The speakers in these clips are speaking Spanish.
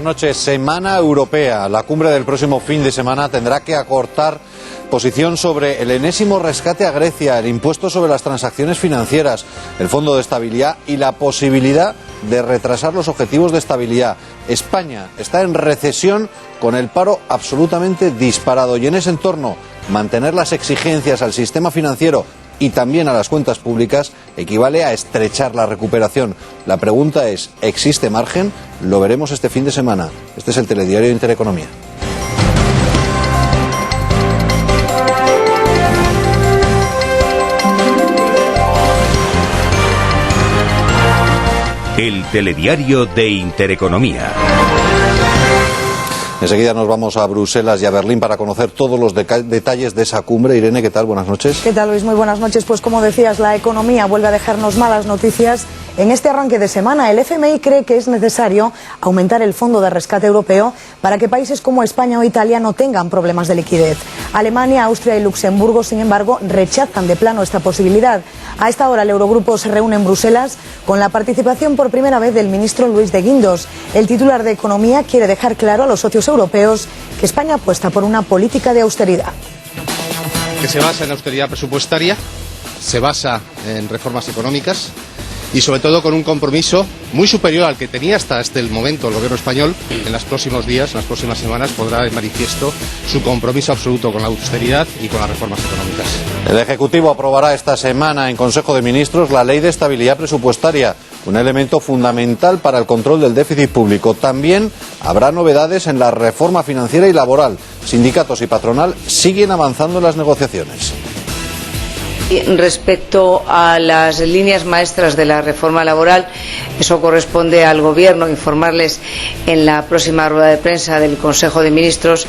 buenas noches. Semana europea. La cumbre del próximo fin de semana tendrá que acortar posición sobre el enésimo rescate a Grecia, el impuesto sobre las transacciones financieras, el Fondo de Estabilidad y la posibilidad de retrasar los objetivos de estabilidad. España está en recesión con el paro absolutamente disparado y en ese entorno mantener las exigencias al sistema financiero y también a las cuentas públicas equivale a estrechar la recuperación. La pregunta es, ¿existe margen? Lo veremos este fin de semana. Este es el Telediario de Intereconomía. El Telediario de Intereconomía. Enseguida nos vamos a Bruselas y a Berlín para conocer todos los detalles de esa cumbre. Irene, ¿qué tal? Buenas noches. ¿Qué tal, Luis? Muy buenas noches. Pues como decías, la economía vuelve a dejarnos malas noticias. En este arranque de semana, el FMI cree que es necesario aumentar el Fondo de Rescate Europeo para que países como España o Italia no tengan problemas de liquidez. Alemania, Austria y Luxemburgo, sin embargo, rechazan de plano esta posibilidad. A esta hora, el Eurogrupo se reúne en Bruselas con la participación por primera vez del ministro Luis de Guindos. El titular de Economía quiere dejar claro a los socios europeos que España apuesta por una política de austeridad. Que se basa en austeridad presupuestaria, se basa en reformas económicas y sobre todo con un compromiso muy superior al que tenía hasta el momento el gobierno español. En los próximos días, en las próximas semanas, podrá de manifiesto su compromiso absoluto con la austeridad y con las reformas económicas. El Ejecutivo aprobará esta semana en Consejo de Ministros la Ley de Estabilidad Presupuestaria, un elemento fundamental para el control del déficit público. También habrá novedades en la reforma financiera y laboral. Sindicatos y patronal siguen avanzando en las negociaciones. Respecto a las líneas maestras de la reforma laboral, eso corresponde al Gobierno informarles en la próxima rueda de prensa del Consejo de Ministros,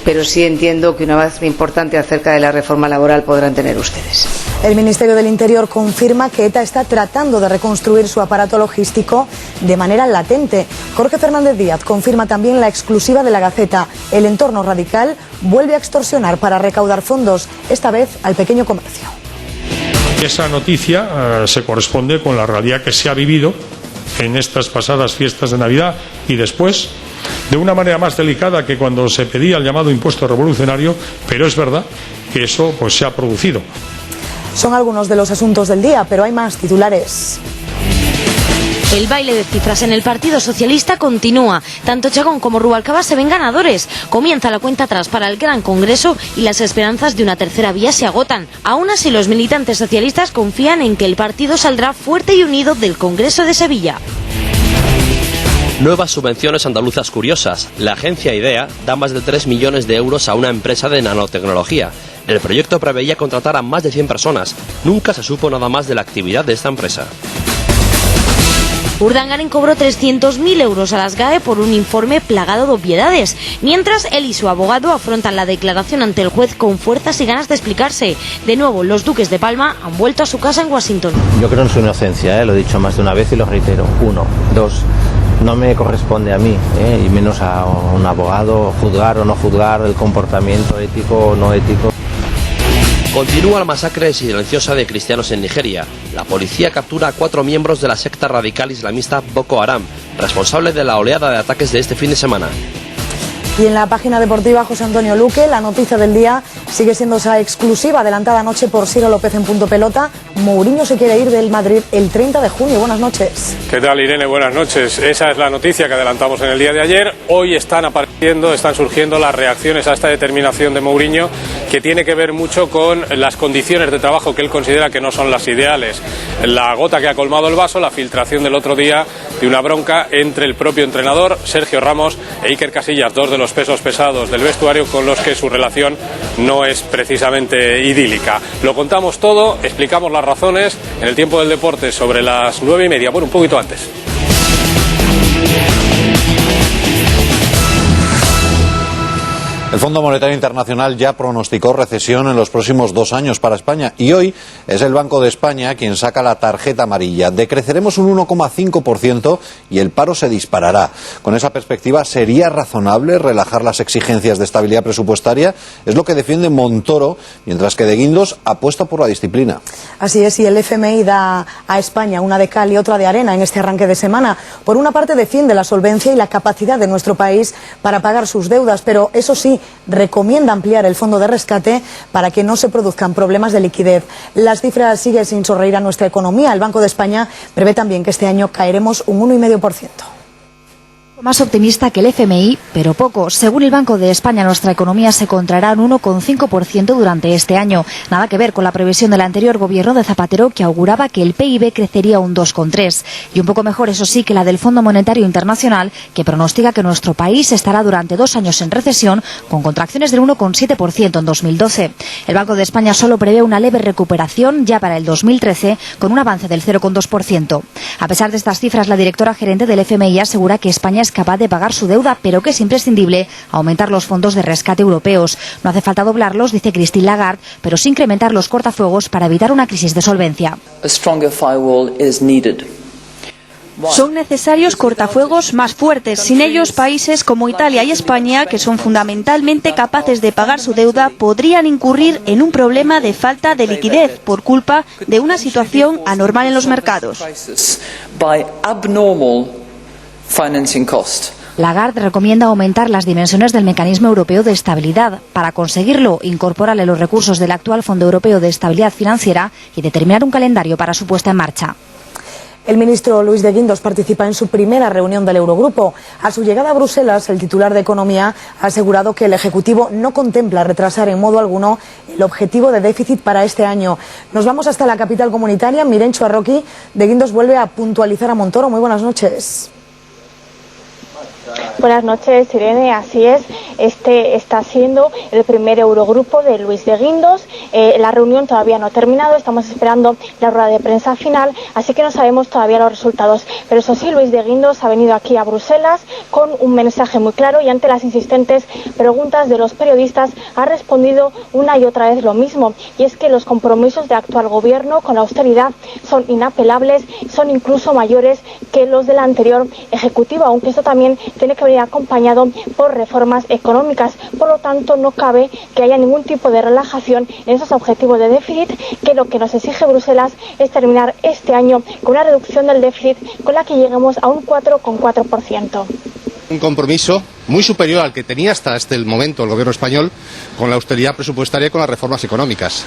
pero sí entiendo que una avance importante acerca de la reforma laboral podrán tener ustedes. El Ministerio del Interior confirma que ETA está tratando de reconstruir su aparato logístico de manera latente. Jorge Fernández Díaz confirma también la exclusiva de La Gaceta. El entorno radical vuelve a extorsionar para recaudar fondos, esta vez al pequeño comercio. Esa noticia se corresponde con la realidad que se ha vivido en estas pasadas fiestas de Navidad y después, de una manera más delicada que cuando se pedía el llamado impuesto revolucionario, pero es verdad que eso pues se ha producido. Son algunos de los asuntos del día, pero hay más titulares. El baile de cifras en el Partido Socialista continúa. Tanto Chagón como Rubalcaba se ven ganadores. Comienza la cuenta atrás para el Gran Congreso y las esperanzas de una tercera vía se agotan. Aún así, los militantes socialistas confían en que el partido saldrá fuerte y unido del Congreso de Sevilla. Nuevas subvenciones andaluzas curiosas. La agencia IDEA da más de 3 millones de euros a una empresa de nanotecnología. El proyecto preveía contratar a más de 100 personas. Nunca se supo nada más de la actividad de esta empresa. Urdangarin cobró 300.000 euros a las GAE por un informe plagado de obviedades, mientras él y su abogado afrontan la declaración ante el juez con fuerzas y ganas de explicarse. De nuevo, los duques de Palma han vuelto a su casa en Washington. Yo creo en su inocencia, lo he dicho más de una vez y lo reitero. 1, 2, no me corresponde a mí, y menos a un abogado, juzgar o no juzgar el comportamiento ético o no ético. Continúa la masacre silenciosa de cristianos en Nigeria. La policía captura a 4 miembros de la secta radical islamista Boko Haram, responsable de la oleada de ataques de este fin de semana. Y en la página deportiva, José Antonio Luque, la noticia del día sigue siendo esa exclusiva adelantada anoche por Ciro López en Punto Pelota. Mourinho se quiere ir del Madrid el 30 de junio. Buenas noches. ¿Qué tal, Irene? Buenas noches. Esa es la noticia que adelantamos en el día de ayer. Hoy están surgiendo las reacciones a esta determinación de Mourinho, que tiene que ver mucho con las condiciones de trabajo que él considera que no son las ideales. La gota que ha colmado el vaso, la filtración del otro día de una bronca entre el propio entrenador, Sergio Ramos, e Iker Casillas, dos de los pesos pesados del vestuario con los que su relación no es precisamente idílica. Lo contamos todo, explicamos las razones en el Tiempo del Deporte sobre las 9:30, bueno, un poquito antes. El Fondo Monetario Internacional ya pronosticó recesión en los próximos 2 años para España y hoy es el Banco de España quien saca la tarjeta amarilla. Decreceremos un 1,5% y el paro se disparará. Con esa perspectiva, ¿sería razonable relajar las exigencias de estabilidad presupuestaria? Es lo que defiende Montoro, mientras que De Guindos apuesta por la disciplina. Así es, y el FMI da a España una de cal y otra de arena en este arranque de semana. Por una parte defiende la solvencia y la capacidad de nuestro país para pagar sus deudas, pero eso sí, recomienda ampliar el fondo de rescate para que no se produzcan problemas de liquidez. Las cifras siguen sin sonreír a nuestra economía. El Banco de España prevé también que este año caeremos un 1,5%. Más optimista que el FMI, pero poco. Según el Banco de España, nuestra economía se contraerá un 1,5% durante este año. Nada que ver con la previsión del anterior gobierno de Zapatero, que auguraba que el PIB crecería un 2,3%. Y un poco mejor, eso sí, que la del Fondo Monetario Internacional, que pronostica que nuestro país estará durante 2 años en recesión, con contracciones del 1,7% en 2012. El Banco de España solo prevé una leve recuperación ya para el 2013, con un avance del 0,2%. A pesar de estas cifras, la directora gerente del FMI asegura que España es capaz de pagar su deuda, pero que es imprescindible aumentar los fondos de rescate europeos. No hace falta doblarlos, dice Christine Lagarde, pero sí incrementar los cortafuegos para evitar una crisis de solvencia. Son necesarios cortafuegos más fuertes. Sin ellos, países como Italia y España, que son fundamentalmente capaces de pagar su deuda, podrían incurrir en un problema de falta de liquidez por culpa de una situación anormal en los mercados. Lagarde recomienda aumentar las dimensiones del mecanismo europeo de estabilidad. Para conseguirlo, incorporarle los recursos del actual Fondo Europeo de Estabilidad Financiera y determinar un calendario para su puesta en marcha. El ministro Luis de Guindos participa en su primera reunión del Eurogrupo. A su llegada a Bruselas, el titular de Economía ha asegurado que el Ejecutivo no contempla retrasar en modo alguno el objetivo de déficit para este año. Nos vamos hasta la capital comunitaria, Mirencho Arroqui. De Guindos vuelve a puntualizar a Montoro. Muy buenas noches. Buenas noches, Irene. Así es, este está siendo el primer Eurogrupo de Luis de Guindos. La reunión todavía no ha terminado, estamos esperando la rueda de prensa final, así que no sabemos todavía los resultados. Pero eso sí, Luis de Guindos ha venido aquí a Bruselas con un mensaje muy claro y ante las insistentes preguntas de los periodistas ha respondido una y otra vez lo mismo, y es que los compromisos del actual gobierno con la austeridad son inapelables, son incluso mayores que los del anterior Ejecutivo, aunque esto también tiene que venir acompañado por reformas económicas. Por lo tanto, no cabe que haya ningún tipo de relajación en esos objetivos de déficit, que lo que nos exige Bruselas es terminar este año con una reducción del déficit con la que lleguemos a un 4,4%. Un compromiso muy superior al que tenía hasta el momento el gobierno español con la austeridad presupuestaria y con las reformas económicas.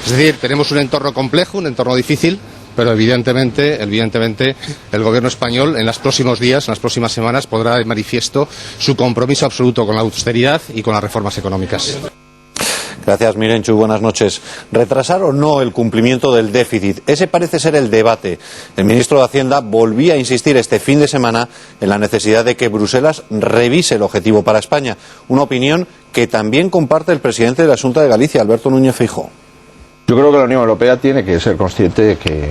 Es decir, tenemos un entorno complejo, un entorno difícil, pero evidentemente el gobierno español en los próximos días, en las próximas semanas, pondrá de manifiesto su compromiso absoluto con la austeridad y con las reformas económicas. Gracias, Mirenchu. Buenas noches. ¿Retrasar o no el cumplimiento del déficit? Ese parece ser el debate. El ministro de Hacienda volvía a insistir este fin de semana en la necesidad de que Bruselas revise el objetivo para España. Una opinión que también comparte el presidente de la Xunta de Galicia, Alberto Núñez Feijóo. Yo creo que la Unión Europea tiene que ser consciente de que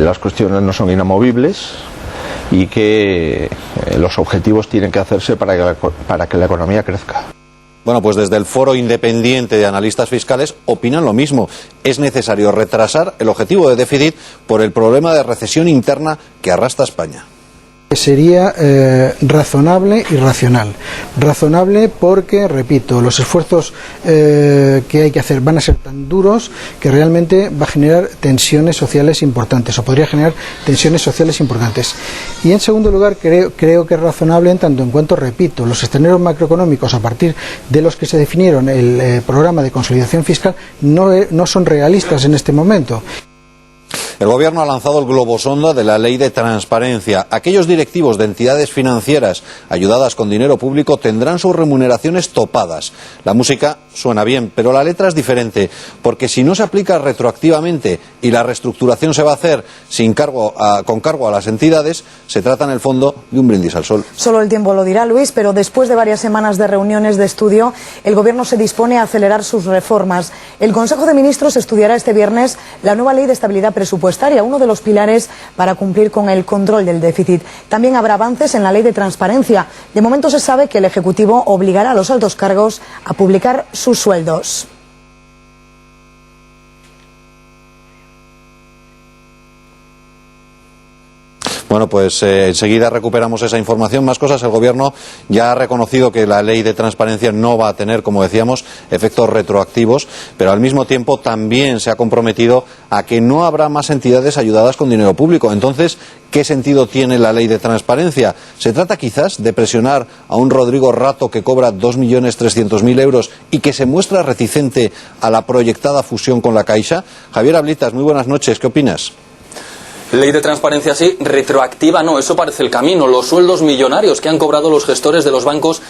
las cuestiones no son inamovibles y que los objetivos tienen que hacerse para que la economía crezca. Bueno, pues desde el Foro Independiente de Analistas Fiscales opinan lo mismo. Es necesario retrasar el objetivo de déficit por el problema de recesión interna que arrastra España. Sería razonable y racional. Razonable porque, repito, los esfuerzos que hay que hacer van a ser tan duros que realmente va a generar tensiones sociales importantes, o podría generar tensiones sociales importantes. Y en segundo lugar, creo que es razonable en tanto en cuanto, repito, los escenarios macroeconómicos a partir de los que se definieron el programa de consolidación fiscal no son realistas en este momento. El Gobierno ha lanzado el globosonda de la Ley de Transparencia. Aquellos directivos de entidades financieras ayudadas con dinero público tendrán sus remuneraciones topadas. La música suena bien, pero la letra es diferente, porque si no se aplica retroactivamente y la reestructuración se va a hacer con cargo a las entidades, se trata en el fondo de un brindis al sol. Solo el tiempo lo dirá, Luis, pero después de varias semanas de reuniones de estudio, el Gobierno se dispone a acelerar sus reformas. El Consejo de Ministros estudiará este viernes la nueva Ley de Estabilidad Presupuestaria, uno de los pilares para cumplir con el control del déficit. También habrá avances en la Ley de Transparencia. De momento se sabe que el Ejecutivo obligará a los altos cargos a publicar sus sueldos. Bueno, pues enseguida recuperamos esa información. Más cosas, el Gobierno ya ha reconocido que la ley de transparencia no va a tener, como decíamos, efectos retroactivos, pero al mismo tiempo también se ha comprometido a que no habrá más entidades ayudadas con dinero público. Entonces, ¿qué sentido tiene la ley de transparencia? ¿Se trata quizás de presionar a un Rodrigo Rato que cobra 2.300.000 euros y que se muestra reticente a la proyectada fusión con la Caixa? Javier Ablitas, muy buenas noches, ¿qué opinas? Ley de transparencia sí, retroactiva no, eso parece el camino. Los sueldos millonarios que han cobrado los gestores de los bancos,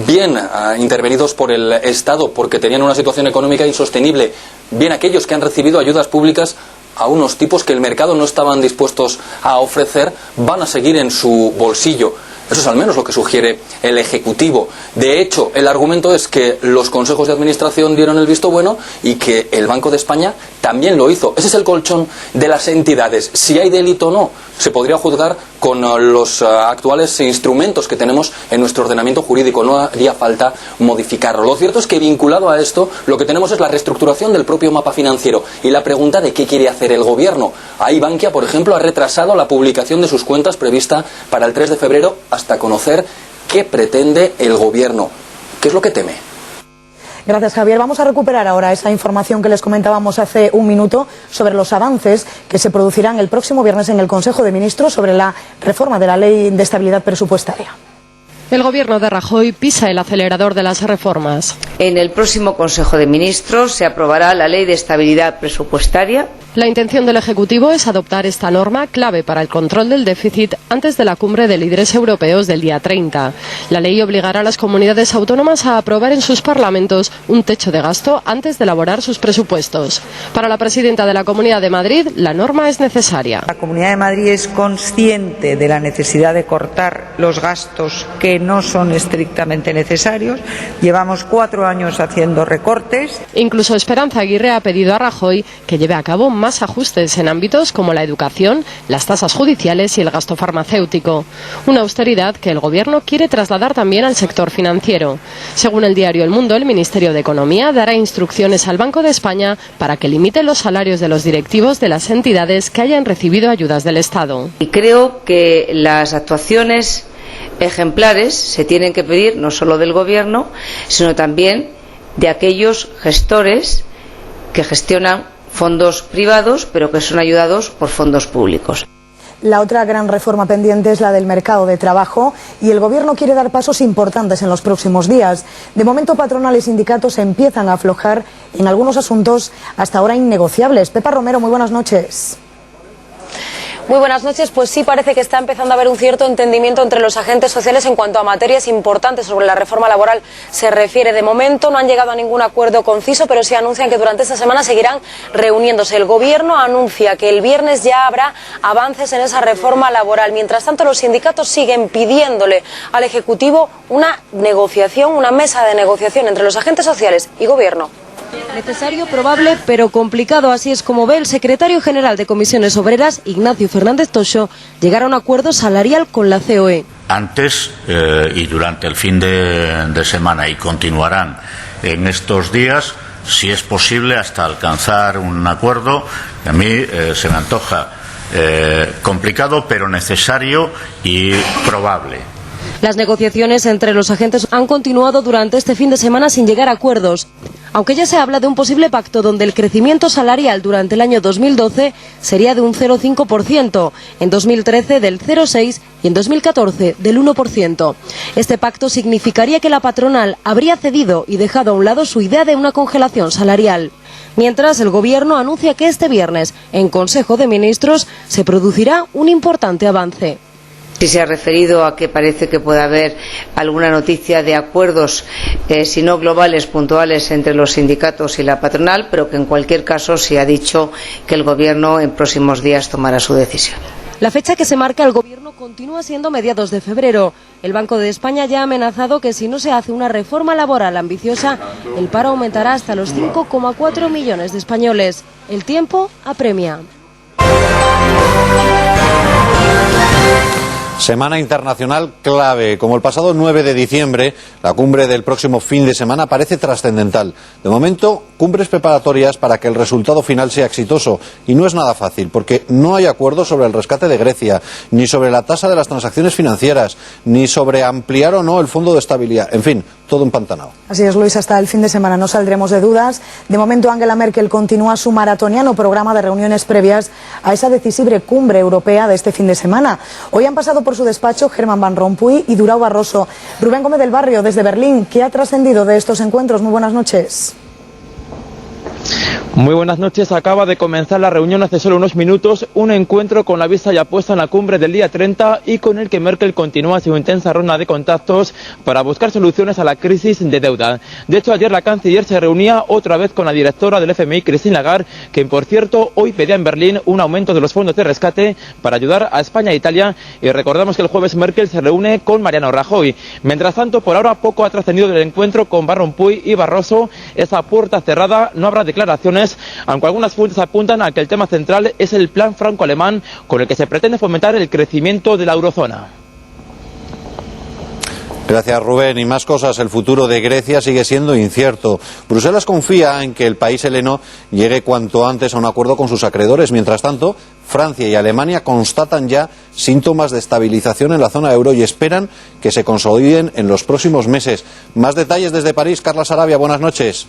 bien intervenidos por el Estado porque tenían una situación económica insostenible, bien aquellos que han recibido ayudas públicas a unos tipos que el mercado no estaban dispuestos a ofrecer, van a seguir en su bolsillo. Eso es al menos lo que sugiere el Ejecutivo. De hecho, el argumento es que los consejos de administración dieron el visto bueno y que el Banco de España también lo hizo. Ese es el colchón de las entidades. Si hay delito o no, se podría juzgar con los actuales instrumentos que tenemos en nuestro ordenamiento jurídico. No haría falta modificarlo. Lo cierto es que vinculado a esto, lo que tenemos es la reestructuración del propio mapa financiero y la pregunta de qué quiere hacer el Gobierno. Ahí Bankia, por ejemplo, ha retrasado la publicación de sus cuentas prevista para el 3 de febrero hasta conocer qué pretende el Gobierno. ¿Qué es lo que teme? Gracias, Javier. Vamos a recuperar ahora esa información que les comentábamos hace un minuto sobre los avances que se producirán el próximo viernes en el Consejo de Ministros sobre la reforma de la Ley de Estabilidad Presupuestaria. El Gobierno de Rajoy pisa el acelerador de las reformas. En el próximo Consejo de Ministros se aprobará la Ley de Estabilidad Presupuestaria. La intención del Ejecutivo es adoptar esta norma clave para el control del déficit antes de la cumbre de líderes europeos del día 30. La ley obligará a las comunidades autónomas a aprobar en sus parlamentos un techo de gasto antes de elaborar sus presupuestos. Para la presidenta de la Comunidad de Madrid, la norma es necesaria. La Comunidad de Madrid es consciente de la necesidad de cortar los gastos que no son estrictamente necesarios. Llevamos 4 años haciendo recortes. Incluso Esperanza Aguirre ha pedido a Rajoy que lleve a cabo más ajustes en ámbitos como la educación, las tasas judiciales y el gasto farmacéutico. Una austeridad que el Gobierno quiere trasladar también al sector financiero. Según el diario El Mundo, el Ministerio de Economía dará instrucciones al Banco de España para que limite los salarios de los directivos de las entidades que hayan recibido ayudas del Estado. Y creo que las actuaciones ejemplares se tienen que pedir no solo del Gobierno, sino también de aquellos gestores que gestionan fondos privados, pero que son ayudados por fondos públicos. La otra gran reforma pendiente es la del mercado de trabajo y el Gobierno quiere dar pasos importantes en los próximos días. De momento, patronal y sindicatos empiezan a aflojar en algunos asuntos hasta ahora innegociables. Pepa Romero, muy buenas noches. Muy buenas noches. Pues sí, parece que está empezando a haber un cierto entendimiento entre los agentes sociales en cuanto a materias importantes sobre la reforma laboral se refiere. De momento no han llegado a ningún acuerdo conciso, pero sí anuncian que durante esta semana seguirán reuniéndose. El Gobierno anuncia que el viernes ya habrá avances en esa reforma laboral. Mientras tanto, los sindicatos siguen pidiéndole al Ejecutivo una negociación, una mesa de negociación entre los agentes sociales y Gobierno. Necesario, probable, pero complicado. Así es como ve el secretario general de Comisiones Obreras, Ignacio Fernández Toxo, llegar a un acuerdo salarial con la COE. Antes y durante el fin de semana, y continuarán en estos días, si es posible, hasta alcanzar un acuerdo. A mí se me antoja complicado, pero necesario y probable. Las negociaciones entre los agentes han continuado durante este fin de semana sin llegar a acuerdos, aunque ya se habla de un posible pacto donde el crecimiento salarial durante el año 2012 sería de un 0,5%, en 2013 del 0,6% y en 2014 del 1%. Este pacto significaría que la patronal habría cedido y dejado a un lado su idea de una congelación salarial. Mientras, el Gobierno anuncia que este viernes, en Consejo de Ministros, se producirá un importante avance. Sí se ha referido a que parece que puede haber alguna noticia de acuerdos, si no globales, puntuales entre los sindicatos y la patronal, pero que en cualquier caso se ha dicho que el Gobierno en próximos días tomará su decisión. La fecha que se marca el Gobierno continúa siendo mediados de febrero. El Banco de España ya ha amenazado que si no se hace una reforma laboral ambiciosa, el paro aumentará hasta los 5,4 millones de españoles. El tiempo apremia. Semana internacional clave. Como el pasado 9 de diciembre, la cumbre del próximo fin de semana parece trascendental. De momento, cumbres preparatorias para que el resultado final sea exitoso. Y no es nada fácil, porque no hay acuerdo sobre el rescate de Grecia, ni sobre la tasa de las transacciones financieras, ni sobre ampliar o no el Fondo de Estabilidad. En fin, todo empantanado. Así es, Luis, hasta el fin de semana no saldremos de dudas. De momento, Angela Merkel continúa su maratoniano programa de reuniones previas a esa decisiva cumbre europea de este fin de semana. Hoy han pasado por su despacho Herman Van Rompuy y Durão Barroso. Rubén Gómez del Barrio, desde Berlín, ¿qué ha trascendido de estos encuentros? Muy buenas noches. Muy buenas noches. Acaba de comenzar la reunión hace solo unos minutos, un encuentro con la vista ya puesta en la cumbre del día 30 y con el que Merkel continúa su intensa ronda de contactos para buscar soluciones a la crisis de deuda. De hecho, ayer la canciller se reunía otra vez con la directora del FMI, Christine Lagarde, quien por cierto hoy pedía en Berlín un aumento de los fondos de rescate para ayudar a España e Italia, y recordamos que el jueves Merkel se reúne con Mariano Rajoy. Mientras tanto, por ahora poco ha trascendido del encuentro con Van Rompuy y Barroso. Esa puerta cerrada, no habrá declaraciones, aunque algunas fuentes apuntan a que el tema central es el plan franco-alemán con el que se pretende fomentar el crecimiento de la eurozona. Gracias, Rubén. Y más cosas. El futuro de Grecia sigue siendo incierto. Bruselas confía en que el país heleno llegue cuanto antes a un acuerdo con sus acreedores. Mientras tanto, Francia y Alemania constatan ya síntomas de estabilización en la zona euro y esperan que se consoliden en los próximos meses. Más detalles desde París. Carla Sarabia, buenas noches.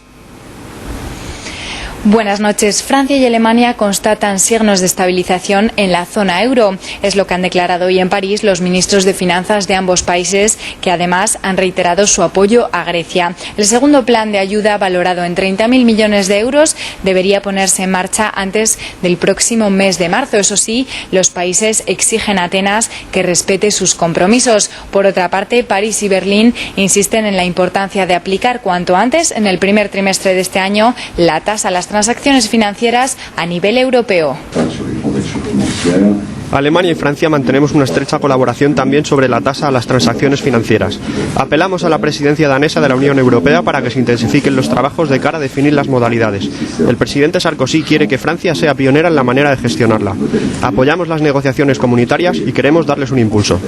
Buenas noches. Francia y Alemania constatan signos de estabilización en la zona euro. Es lo que han declarado hoy en París los ministros de Finanzas de ambos países, que además han reiterado su apoyo a Grecia. El segundo plan de ayuda, valorado en 30.000 millones de euros, debería ponerse en marcha antes del próximo mes de marzo. Eso sí, los países exigen a Atenas que respete sus compromisos. Por otra parte, París y Berlín insisten en la importancia de aplicar cuanto antes, en el primer trimestre de este año, la tasa a las transacciones financieras a nivel europeo. Alemania y Francia mantenemos una estrecha colaboración también sobre la tasa a las transacciones financieras. Apelamos a la presidencia danesa de la Unión Europea para que se intensifiquen los trabajos de cara a definir las modalidades. El presidente Sarkozy quiere que Francia sea pionera en la manera de gestionarla. Apoyamos las negociaciones comunitarias y queremos darles un impulso.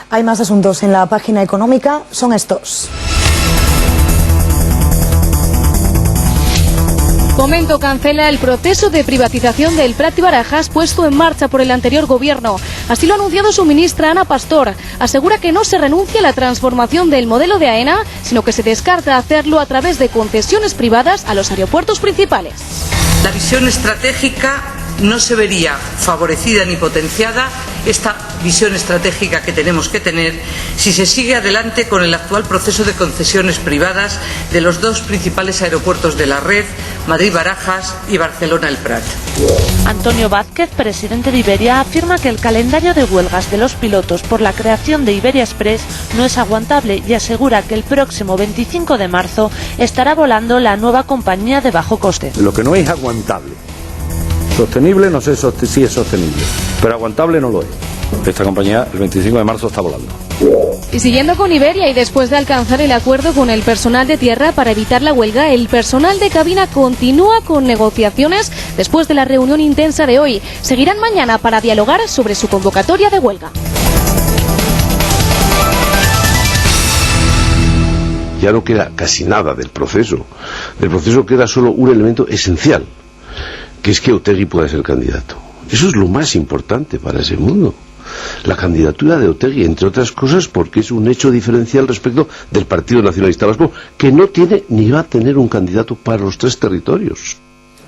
Hay más asuntos en la página económica, son estos. Fomento cancela el proceso de privatización del Prat y Barajas puesto en marcha por el anterior gobierno. Así lo ha anunciado su ministra Ana Pastor. Asegura que no se renuncia a la transformación del modelo de AENA, sino que se descarta hacerlo a través de concesiones privadas a los aeropuertos principales. La visión estratégica no se vería favorecida ni potenciada, esta visión estratégica que tenemos que tener, si se sigue adelante con el actual proceso de concesiones privadas de los dos principales aeropuertos de la red, Madrid-Barajas y Barcelona-El Prat. Antonio Vázquez, presidente de Iberia, afirma que el calendario de huelgas de los pilotos por la creación de Iberia Express no es aguantable y asegura que el próximo 25 de marzo estará volando la nueva compañía de bajo coste. Lo que no es aguantable. Sostenible, no sé si es sostenible, pero aguantable no lo es. Esta compañía el 25 de marzo está volando. Y siguiendo con Iberia y después de alcanzar el acuerdo con el personal de tierra para evitar la huelga, el personal de cabina continúa con negociaciones después de la reunión intensa de hoy. Seguirán mañana para dialogar sobre su convocatoria de huelga. Ya no queda casi nada del proceso. Del proceso queda solo un elemento esencial, que es que Otegi pueda ser candidato. Eso es lo más importante para ese mundo. La candidatura de Otegi, entre otras cosas, porque es un hecho diferencial respecto del Partido Nacionalista Vasco, que no tiene ni va a tener un candidato para los tres territorios.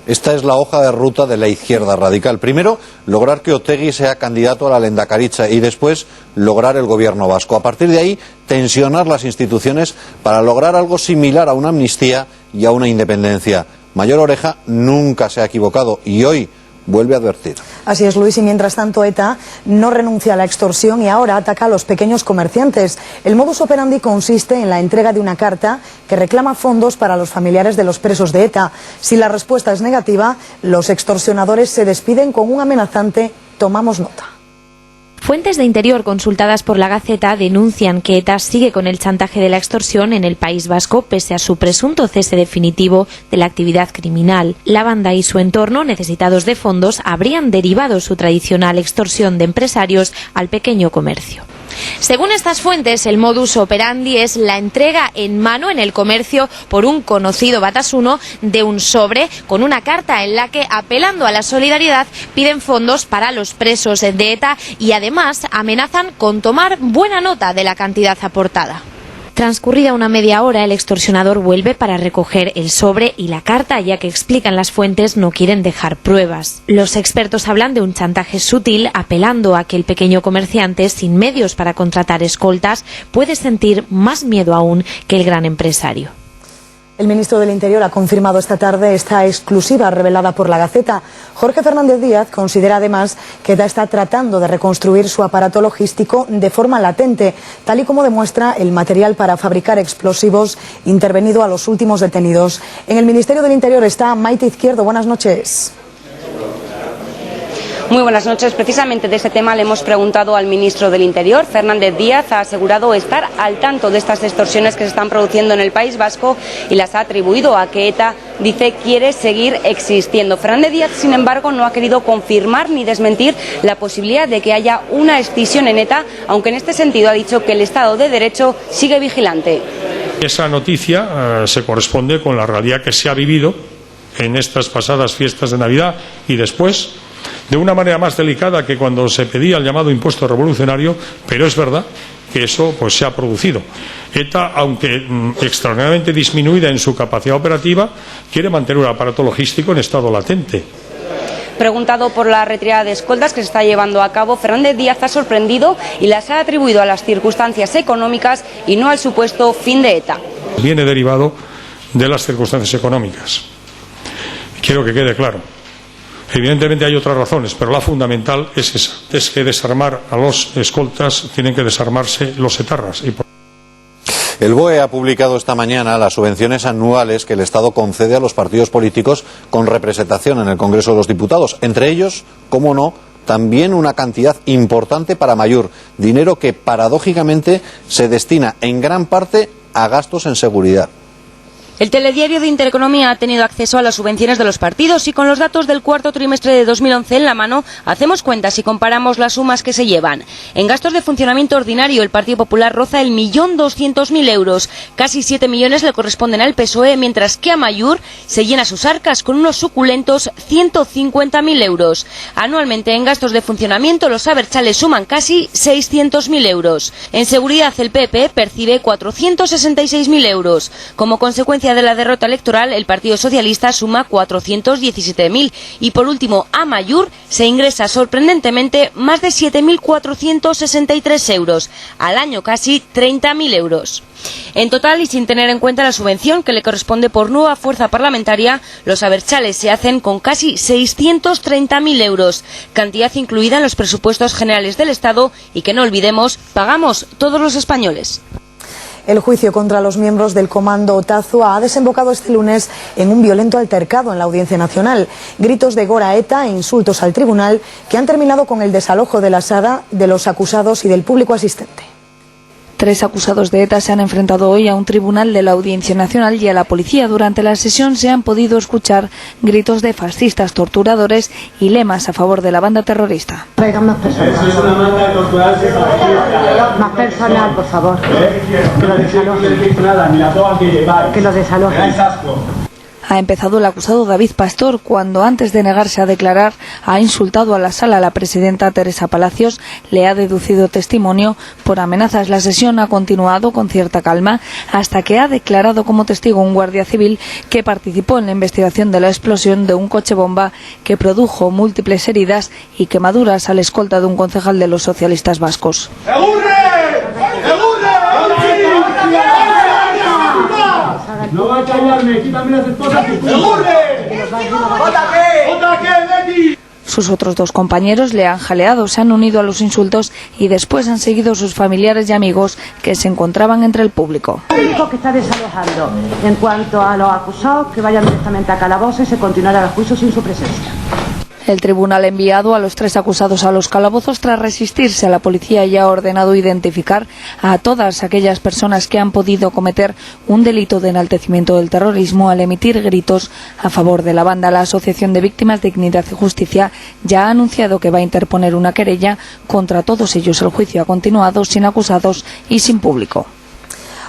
Esta es la hoja de ruta de la izquierda radical. Primero, lograr que Otegi sea candidato a la lehendakaritza y después lograr el gobierno vasco. A partir de ahí, tensionar las instituciones para lograr algo similar a una amnistía y a una independencia. Mayor Oreja nunca se ha equivocado y hoy vuelve a advertir. Así es, Luis, y mientras tanto ETA no renuncia a la extorsión y ahora ataca a los pequeños comerciantes. El modus operandi consiste en la entrega de una carta que reclama fondos para los familiares de los presos de ETA. Si la respuesta es negativa, los extorsionadores se despiden con un amenazante "tomamos nota". Fuentes de Interior consultadas por la Gaceta denuncian que ETA sigue con el chantaje de la extorsión en el País Vasco pese a su presunto cese definitivo de la actividad criminal. La banda y su entorno, necesitados de fondos, habrían derivado su tradicional extorsión de empresarios al pequeño comercio. Según estas fuentes, el modus operandi es la entrega en mano en el comercio por un conocido batasuno de un sobre con una carta en la que, apelando a la solidaridad, piden fondos para los presos de ETA y además amenazan con tomar buena nota de la cantidad aportada. Transcurrida una media hora, el extorsionador vuelve para recoger el sobre y la carta, ya que, explican las fuentes, no quieren dejar pruebas. Los expertos hablan de un chantaje sutil, apelando a que el pequeño comerciante, sin medios para contratar escoltas, puede sentir más miedo aún que el gran empresario. El ministro del Interior ha confirmado esta tarde esta exclusiva revelada por la Gaceta. Jorge Fernández Díaz considera además que ETA está tratando de reconstruir su aparato logístico de forma latente, tal y como demuestra el material para fabricar explosivos intervenido a los últimos detenidos. En el Ministerio del Interior está Maite Izquierdo. Buenas noches. Muy buenas noches. Precisamente de este tema le hemos preguntado al ministro del Interior. Fernández Díaz ha asegurado estar al tanto de estas extorsiones que se están produciendo en el País Vasco y las ha atribuido a que ETA, dice, quiere seguir existiendo. Fernández Díaz, sin embargo, no ha querido confirmar ni desmentir la posibilidad de que haya una escisión en ETA, aunque en este sentido ha dicho que el Estado de Derecho sigue vigilante. Esa noticia se corresponde con la realidad que se ha vivido en estas pasadas fiestas de Navidad y después, de una manera más delicada que cuando se pedía el llamado impuesto revolucionario, pero es verdad que eso pues se ha producido. ETA, aunque extraordinariamente disminuida en su capacidad operativa, quiere mantener un aparato logístico en estado latente. Preguntado por la retirada de escoltas que se está llevando a cabo, Fernández Díaz ha sorprendido y las ha atribuido a las circunstancias económicas y no al supuesto fin de ETA. Viene derivado de las circunstancias económicas. Quiero que quede claro. Evidentemente hay otras razones, pero la fundamental es esa, es que desarmar a los escoltas tienen que desarmarse los etarras. El BOE ha publicado esta mañana las subvenciones anuales que el Estado concede a los partidos políticos con representación en el Congreso de los Diputados. Entre ellos, cómo no, también una cantidad importante para Amaiur, dinero que paradójicamente se destina en gran parte a gastos en seguridad. El telediario de Intereconomía ha tenido acceso a las subvenciones de los partidos y con los datos del cuarto trimestre de 2011 en la mano hacemos cuentas y comparamos las sumas que se llevan. En gastos de funcionamiento ordinario el Partido Popular roza el 1.200.000 euros. Casi 7 millones le corresponden al PSOE, mientras que Amaiur se llena sus arcas con unos suculentos 150.000 euros. Anualmente en gastos de funcionamiento los abertzales suman casi 600.000 euros. En seguridad el PP percibe 466.000 euros. Como consecuencia de la derrota electoral, el Partido Socialista suma 417.000 y por último Amaiur se ingresa sorprendentemente más de 7.463 euros, al año casi 30.000 euros. En total, y sin tener en cuenta la subvención que le corresponde por nueva fuerza parlamentaria, los abertzales se hacen con casi 630.000 euros, cantidad incluida en los presupuestos generales del Estado y que, no olvidemos, pagamos todos los españoles. El juicio contra los miembros del comando Otazua ha desembocado este lunes en un violento altercado en la Audiencia Nacional. Gritos de Gora ETA e insultos al tribunal que han terminado con el desalojo de la sala de los acusados y del público asistente. 3 acusados de ETA se han enfrentado hoy a un tribunal de la Audiencia Nacional y a la policía. Durante la sesión se han podido escuchar gritos de fascistas torturadores y lemas a favor de la banda terrorista. Traigan más personas. Más personal, por favor. Que lo desalojen. Que lo desalojen. Ha empezado el acusado David Pastor cuando, antes de negarse a declarar, ha insultado a la sala. La presidenta Teresa Palacios le ha deducido testimonio por amenazas. La sesión ha continuado con cierta calma hasta que ha declarado como testigo un guardia civil que participó en la investigación de la explosión de un coche bomba que produjo múltiples heridas y quemaduras al escolta de un concejal de los socialistas vascos. No va a callarme, quítame las esposas y ¡Beti! Sus otros 2 compañeros le han jaleado, se han unido a los insultos y después han seguido sus familiares y amigos que se encontraban entre el público. El único que está desalojando en cuanto a los acusados que vayan directamente a calabozos y se continuará el juicio sin su presencia. El tribunal ha enviado a los 3 acusados a los calabozos tras resistirse a la policía y ha ordenado identificar a todas aquellas personas que han podido cometer un delito de enaltecimiento del terrorismo al emitir gritos a favor de la banda. La Asociación de Víctimas, Dignidad y Justicia ya ha anunciado que va a interponer una querella contra todos ellos. El juicio ha continuado sin acusados y sin público.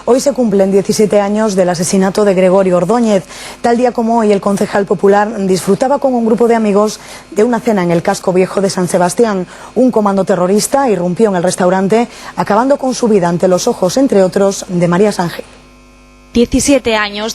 Hoy se cumplen 17 años del asesinato de Gregorio Ordóñez. Tal día como hoy, el concejal popular disfrutaba con un grupo de amigos de una cena en el casco viejo de San Sebastián. Un comando terrorista irrumpió en el restaurante, acabando con su vida ante los ojos, entre otros, de María Sángel. 17 años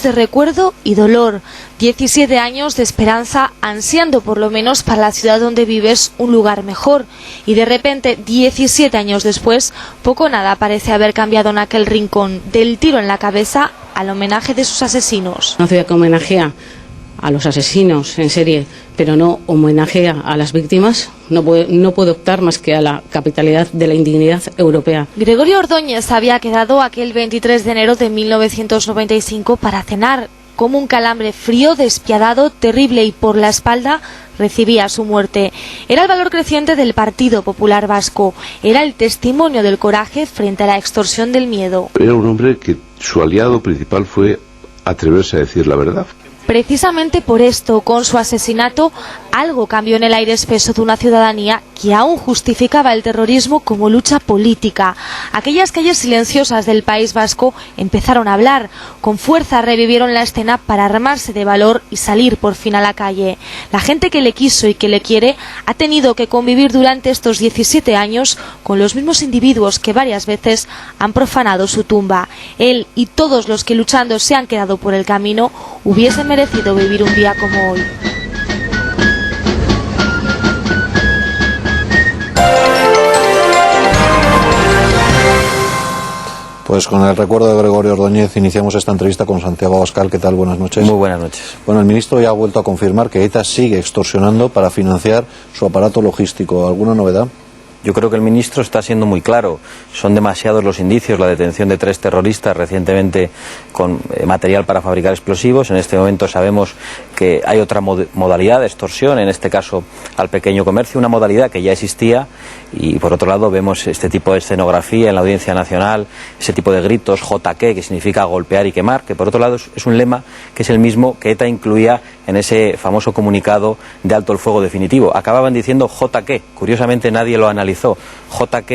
de recuerdo y dolor, 17 años de esperanza, ansiando por lo menos para la ciudad donde vives un lugar mejor. Y de repente, 17 años después, poco o nada parece haber cambiado en aquel rincón, del tiro en la cabeza al homenaje de sus asesinos. Una ciudad que homenajea a los asesinos en serie, pero no homenajea a las víctimas, no puede optar más que a la capitalidad de la indignidad europea. Gregorio Ordóñez había quedado aquel 23 de enero de 1995 para cenar. Como un calambre frío, despiadado, terrible y por la espalda, recibía su muerte. Era el valor creciente del Partido Popular Vasco. Era el testimonio del coraje frente a la extorsión del miedo. Era un hombre que su aliado principal fue atreverse a decir la verdad. Precisamente por esto, con su asesinato, algo cambió en el aire espeso de una ciudadanía que aún justificaba el terrorismo como lucha política. Aquellas calles silenciosas del País Vasco empezaron a hablar. Con fuerza revivieron la escena para armarse de valor y salir por fin a la calle. La gente que le quiso y que le quiere ha tenido que convivir durante estos 17 años con los mismos individuos que varias veces han profanado su tumba. Él y todos los que luchando se han quedado por el camino hubiesen merecido vivir un día como hoy. Pues con el recuerdo de Gregorio Ordóñez iniciamos esta entrevista con Santiago Abascal. ¿Qué tal? Buenas noches. Muy buenas noches. Bueno, el ministro ya ha vuelto a confirmar que ETA sigue extorsionando para financiar su aparato logístico. ¿Alguna novedad? Yo creo que el ministro está siendo muy claro. Son demasiados los indicios. La detención de 3 terroristas recientemente con material para fabricar explosivos. En este momento sabemos que hay otra modalidad de extorsión, en este caso al pequeño comercio, una modalidad que ya existía. Y por otro lado vemos este tipo de escenografía en la Audiencia Nacional, ese tipo de gritos, JQ, que significa golpear y quemar, que por otro lado es un lema que es el mismo que ETA incluía en ese famoso comunicado de alto el fuego definitivo. Acababan diciendo JQ, curiosamente nadie lo analizó. JQ,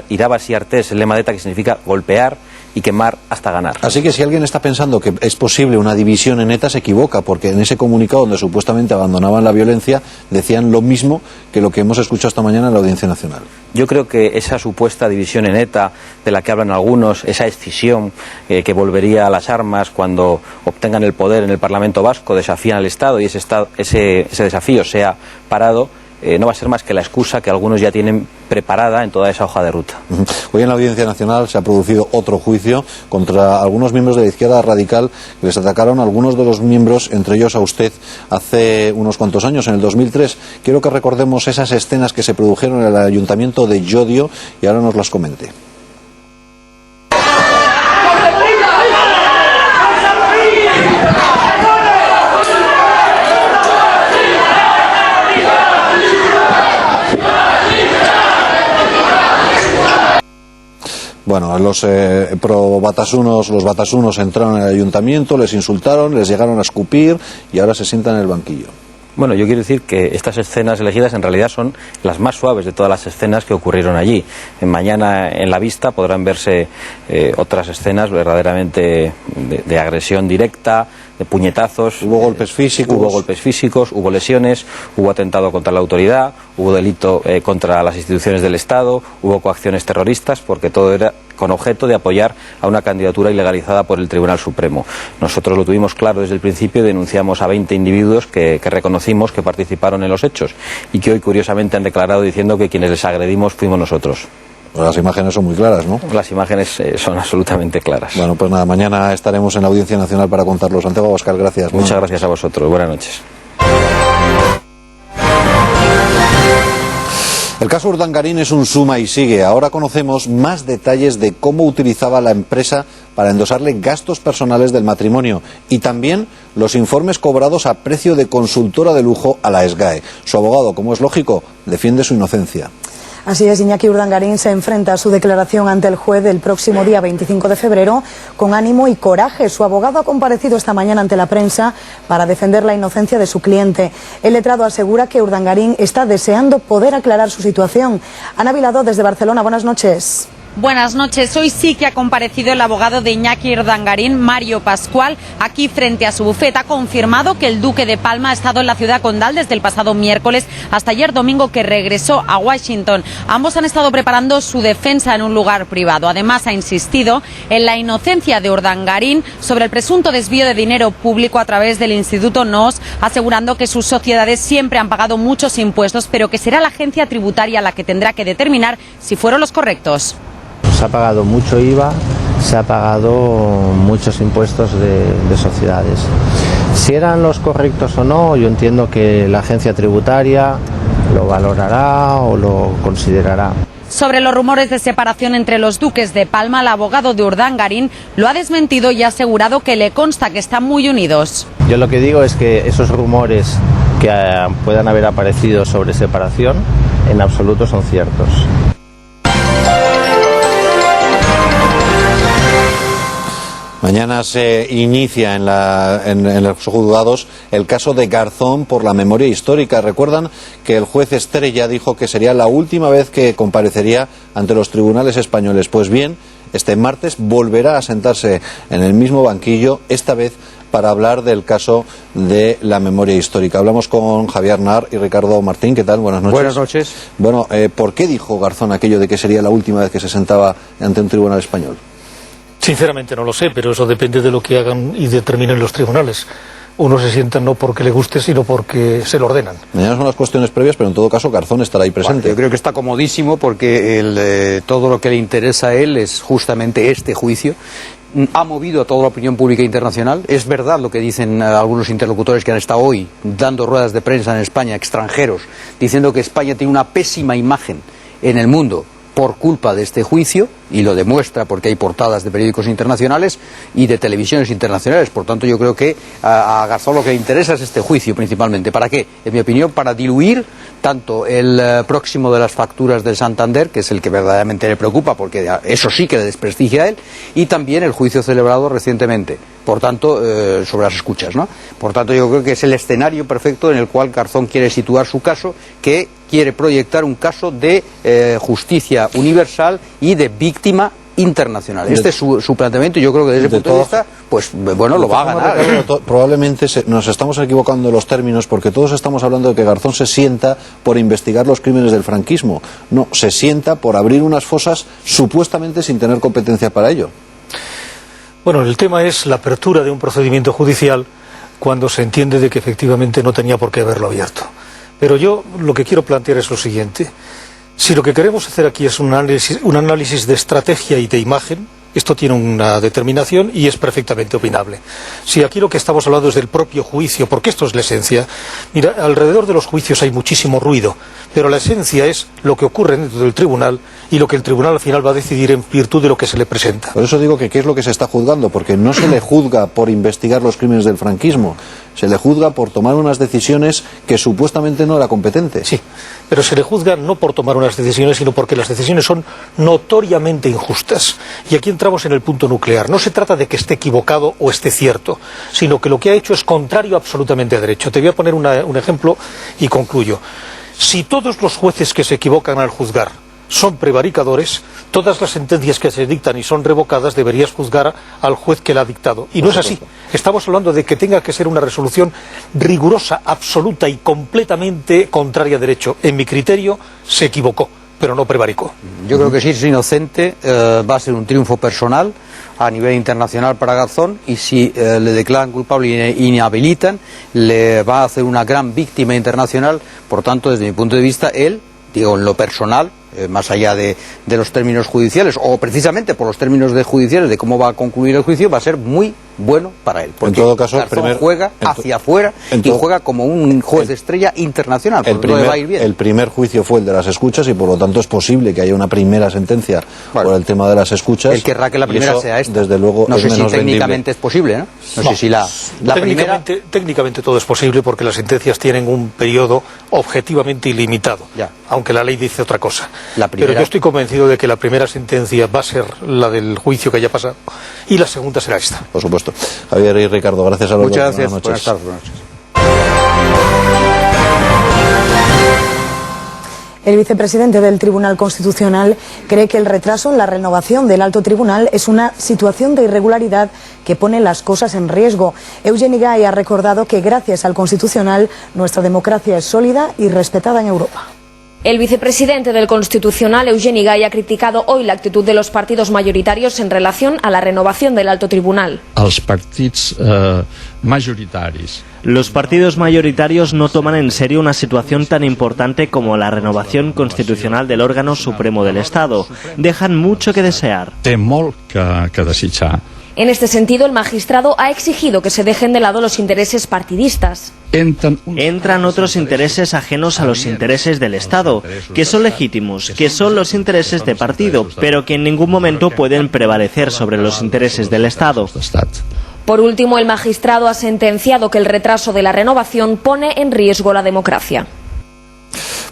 Irabas y Artés, el lema de ETA que significa golpear y quemar hasta ganar. Así que si alguien está pensando que es posible una división en ETA, se equivoca, porque en ese comunicado donde supuestamente abandonaban la violencia decían lo mismo que lo que hemos escuchado esta mañana en la Audiencia Nacional. Yo creo que esa supuesta división en ETA, de la que hablan algunos, esa escisión que volvería a las armas cuando obtengan el poder en el Parlamento Vasco, desafían al Estado y ese desafío sea parado, no va a ser más que la excusa que algunos ya tienen preparada en toda esa hoja de ruta. Hoy en la Audiencia Nacional se ha producido otro juicio contra algunos miembros de la izquierda radical que les atacaron a algunos de los miembros, entre ellos a usted, hace unos cuantos años, en el 2003. Quiero que recordemos esas escenas que se produjeron en el Ayuntamiento de Llodio y ahora nos las comente. Bueno, los batasunos entraron en el ayuntamiento, les insultaron, les llegaron a escupir y ahora se sientan en el banquillo. Bueno, yo quiero decir que estas escenas elegidas en realidad son las más suaves de todas las escenas que ocurrieron allí. Mañana en la vista podrán verse otras escenas verdaderamente de agresión directa, de puñetazos. Hubo golpes físicos. Hubo lesiones, hubo atentado contra la autoridad, hubo delito contra las instituciones del Estado, hubo coacciones terroristas, porque todo era con objeto de apoyar a una candidatura ilegalizada por el Tribunal Supremo. Nosotros lo tuvimos claro desde el principio y denunciamos a 20 individuos que reconocimos que participaron en los hechos y que hoy curiosamente han declarado diciendo que quienes les agredimos fuimos nosotros. Las imágenes son muy claras, ¿no? Las imágenes son absolutamente claras. Bueno, pues nada, mañana estaremos en la Audiencia Nacional para contarlo. Santiago Abascal, gracias. Muchas gracias a vosotros. Buenas noches. El caso Urdangarín es un suma y sigue. Ahora conocemos más detalles de cómo utilizaba la empresa para endosarle gastos personales del matrimonio y también los informes cobrados a precio de consultora de lujo a la SGAE. Su abogado, como es lógico, defiende su inocencia. Así es, Iñaki Urdangarín se enfrenta a su declaración ante el juez el próximo día 25 de febrero con ánimo y coraje. Su abogado ha comparecido esta mañana ante la prensa para defender la inocencia de su cliente. El letrado asegura que Urdangarín está deseando poder aclarar su situación. Ana Vilado, desde Barcelona, buenas noches. Buenas noches. Hoy sí que ha comparecido el abogado de Iñaki Urdangarín, Mario Pascual, aquí frente a su bufete. Ha confirmado que el duque de Palma ha estado en la ciudad condal desde el pasado miércoles hasta ayer domingo, que regresó a Washington. Ambos han estado preparando su defensa en un lugar privado. Además, ha insistido en la inocencia de Urdangarín sobre el presunto desvío de dinero público a través del Instituto NOS, asegurando que sus sociedades siempre han pagado muchos impuestos, pero que será la agencia tributaria la que tendrá que determinar si fueron los correctos. Se ha pagado mucho IVA, se ha pagado muchos impuestos de sociedades. Si eran los correctos o no, yo entiendo que la agencia tributaria lo valorará o lo considerará. Sobre los rumores de separación entre los duques de Palma, el abogado de Urdangarín lo ha desmentido y ha asegurado que le consta que están muy unidos. Yo lo que digo es que esos rumores que puedan haber aparecido sobre separación en absoluto son ciertos. Mañana se inicia en los juzgados el caso de Garzón por la memoria histórica. Recuerdan que el juez Estrella dijo que sería la última vez que comparecería ante los tribunales españoles. Pues bien, este martes volverá a sentarse en el mismo banquillo, esta vez para hablar del caso de la memoria histórica. Hablamos con Javier Arnar y Ricardo Martín. ¿Qué tal? Buenas noches. Buenas noches. Bueno, ¿por qué dijo Garzón aquello de que sería la última vez que se sentaba ante un tribunal español? Sinceramente no lo sé, pero eso depende de lo que hagan y determinen los tribunales. Uno se sienta no porque le guste, sino porque se lo ordenan. Mañana son las cuestiones previas, pero en todo caso Garzón estará ahí presente. Bueno, yo creo que está comodísimo porque todo lo que le interesa a él es justamente este juicio. Ha movido a toda la opinión pública internacional. Es verdad lo que dicen algunos interlocutores que han estado hoy dando ruedas de prensa en España, extranjeros, diciendo que España tiene una pésima imagen en el mundo por culpa de este juicio, y lo demuestra porque hay portadas de periódicos internacionales y de televisiones internacionales. Por tanto, yo creo que a Garzón lo que le interesa es este juicio principalmente. ¿Para qué? En mi opinión, para diluir tanto el próximo de las facturas del Santander, que es el que verdaderamente le preocupa, porque eso sí que le desprestigia a él, y también el juicio celebrado recientemente, por tanto, sobre las escuchas, ¿no? Por tanto, yo creo que es el escenario perfecto en el cual Garzón quiere situar su caso, que quiere proyectar un caso de justicia universal y de víctima internacional. Este es su planteamiento, y yo creo que desde ese punto de vista, pues bueno, lo va a ganar. Probablemente nos estamos equivocando en los términos, porque todos estamos hablando de que Garzón se sienta por investigar los crímenes del franquismo. No, se sienta por abrir unas fosas supuestamente sin tener competencia para ello. Bueno, el tema es la apertura de un procedimiento judicial cuando se entiende de que efectivamente no tenía por qué haberlo abierto. Pero yo lo que quiero plantear es lo siguiente. Si lo que queremos hacer aquí es un análisis de estrategia y de imagen, esto tiene una determinación y es perfectamente opinable. Si aquí lo que estamos hablando es del propio juicio, porque esto es la esencia, mira, alrededor de los juicios hay muchísimo ruido, pero la esencia es lo que ocurre dentro del tribunal y lo que el tribunal al final va a decidir en virtud de lo que se le presenta. Por eso digo que qué es lo que se está juzgando, porque no se le juzga por investigar los crímenes del franquismo, se le juzga por tomar unas decisiones que supuestamente no era competente. Sí, pero se le juzga no por tomar unas decisiones, sino porque las decisiones son notoriamente injustas. Y aquí entramos en el punto nuclear. No se trata de que esté equivocado o esté cierto, sino que lo que ha hecho es contrario absolutamente a derecho. Te voy a poner un ejemplo y concluyo. Si todos los jueces que se equivocan al juzgar son prevaricadores, todas las sentencias que se dictan y son revocadas deberías juzgar al juez que la ha dictado. Y no es así. Estamos hablando de que tenga que ser una resolución rigurosa, absoluta y completamente contraria a derecho. En mi criterio, se equivocó, pero no prevaricó. Yo creo que si es inocente va a ser un triunfo personal a nivel internacional para Garzón, y si le declaran culpable y inhabilitan, le va a hacer una gran víctima internacional. Por tanto, desde mi punto de vista, él, digo, en lo personal, más allá de los términos judiciales, o precisamente por los términos judiciales de cómo va a concluir el juicio, va a ser muy bueno para él. Porque en todo caso, juega hacia afuera y juega como un juez de estrella internacional. El primer juicio fue el de las escuchas y por lo tanto es posible que haya una primera sentencia por el tema de las escuchas. Él querrá que la primera sea esta. Desde luego no es sé si menos técnicamente es posible, ¿no? No sé si la primera... Técnicamente todo es posible porque las sentencias tienen un periodo objetivamente ilimitado, aunque la ley dice otra cosa. Pero yo estoy convencido de que la primera sentencia va a ser la del juicio que haya pasado y la segunda será esta. Por supuesto. Javier y Ricardo, gracias a los dos. Muchas gracias. Buenas tardes. Buenas noches. El vicepresidente del Tribunal Constitucional cree que el retraso en la renovación del Alto Tribunal es una situación de irregularidad que pone las cosas en riesgo. Eugeni Gay ha recordado que gracias al Constitucional nuestra democracia es sólida y respetada en Europa. El vicepresidente del Constitucional, Eugeni Gay, ha criticado hoy la actitud de los partidos mayoritarios en relación a la renovación del Alto Tribunal. Los partidos mayoritarios no toman en serio una situación tan importante como la renovación constitucional del órgano supremo del Estado. Dejan mucho que desear. En este sentido, el magistrado ha exigido que se dejen de lado los intereses partidistas. Entran otros intereses ajenos a los intereses del Estado, que son legítimos, que son los intereses de partido, pero que en ningún momento pueden prevalecer sobre los intereses del Estado. Por último, el magistrado ha sentenciado que el retraso de la renovación pone en riesgo la democracia.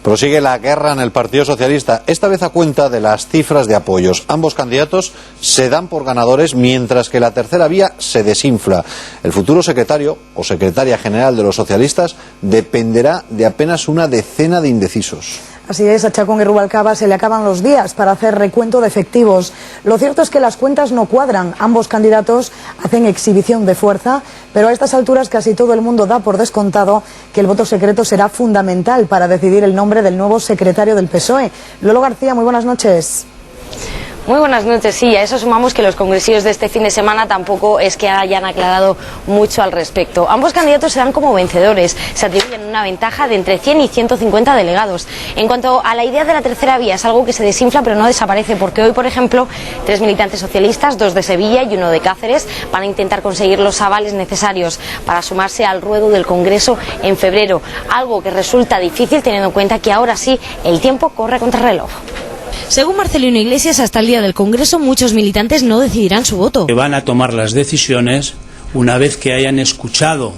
Prosigue la guerra en el Partido Socialista, esta vez a cuenta de las cifras de apoyos. Ambos candidatos se dan por ganadores, mientras que la tercera vía se desinfla. El futuro secretario o secretaria general de los socialistas dependerá de apenas una decena de indecisos. Así es, a Chacón y Rubalcaba se le acaban los días para hacer recuento de efectivos. Lo cierto es que las cuentas no cuadran. Ambos candidatos hacen exhibición de fuerza, pero a estas alturas casi todo el mundo da por descontado que el voto secreto será fundamental para decidir el nombre del nuevo secretario del PSOE. Lolo García, muy buenas noches. Muy buenas noches, sí, a eso sumamos que los congresivos de este fin de semana tampoco es que hayan aclarado mucho al respecto. Ambos candidatos se dan como vencedores, se atribuyen una ventaja de entre 100 y 150 delegados. En cuanto a la idea de la tercera vía, es algo que se desinfla pero no desaparece, porque hoy, por ejemplo, 3 militantes socialistas, 2 de Sevilla y 1 de Cáceres, van a intentar conseguir los avales necesarios para sumarse al ruedo del Congreso en febrero, algo que resulta difícil teniendo en cuenta que ahora sí el tiempo corre contra el reloj. Según Marcelino Iglesias, hasta el día del Congreso muchos militantes no decidirán su voto. Van a tomar las decisiones una vez que hayan escuchado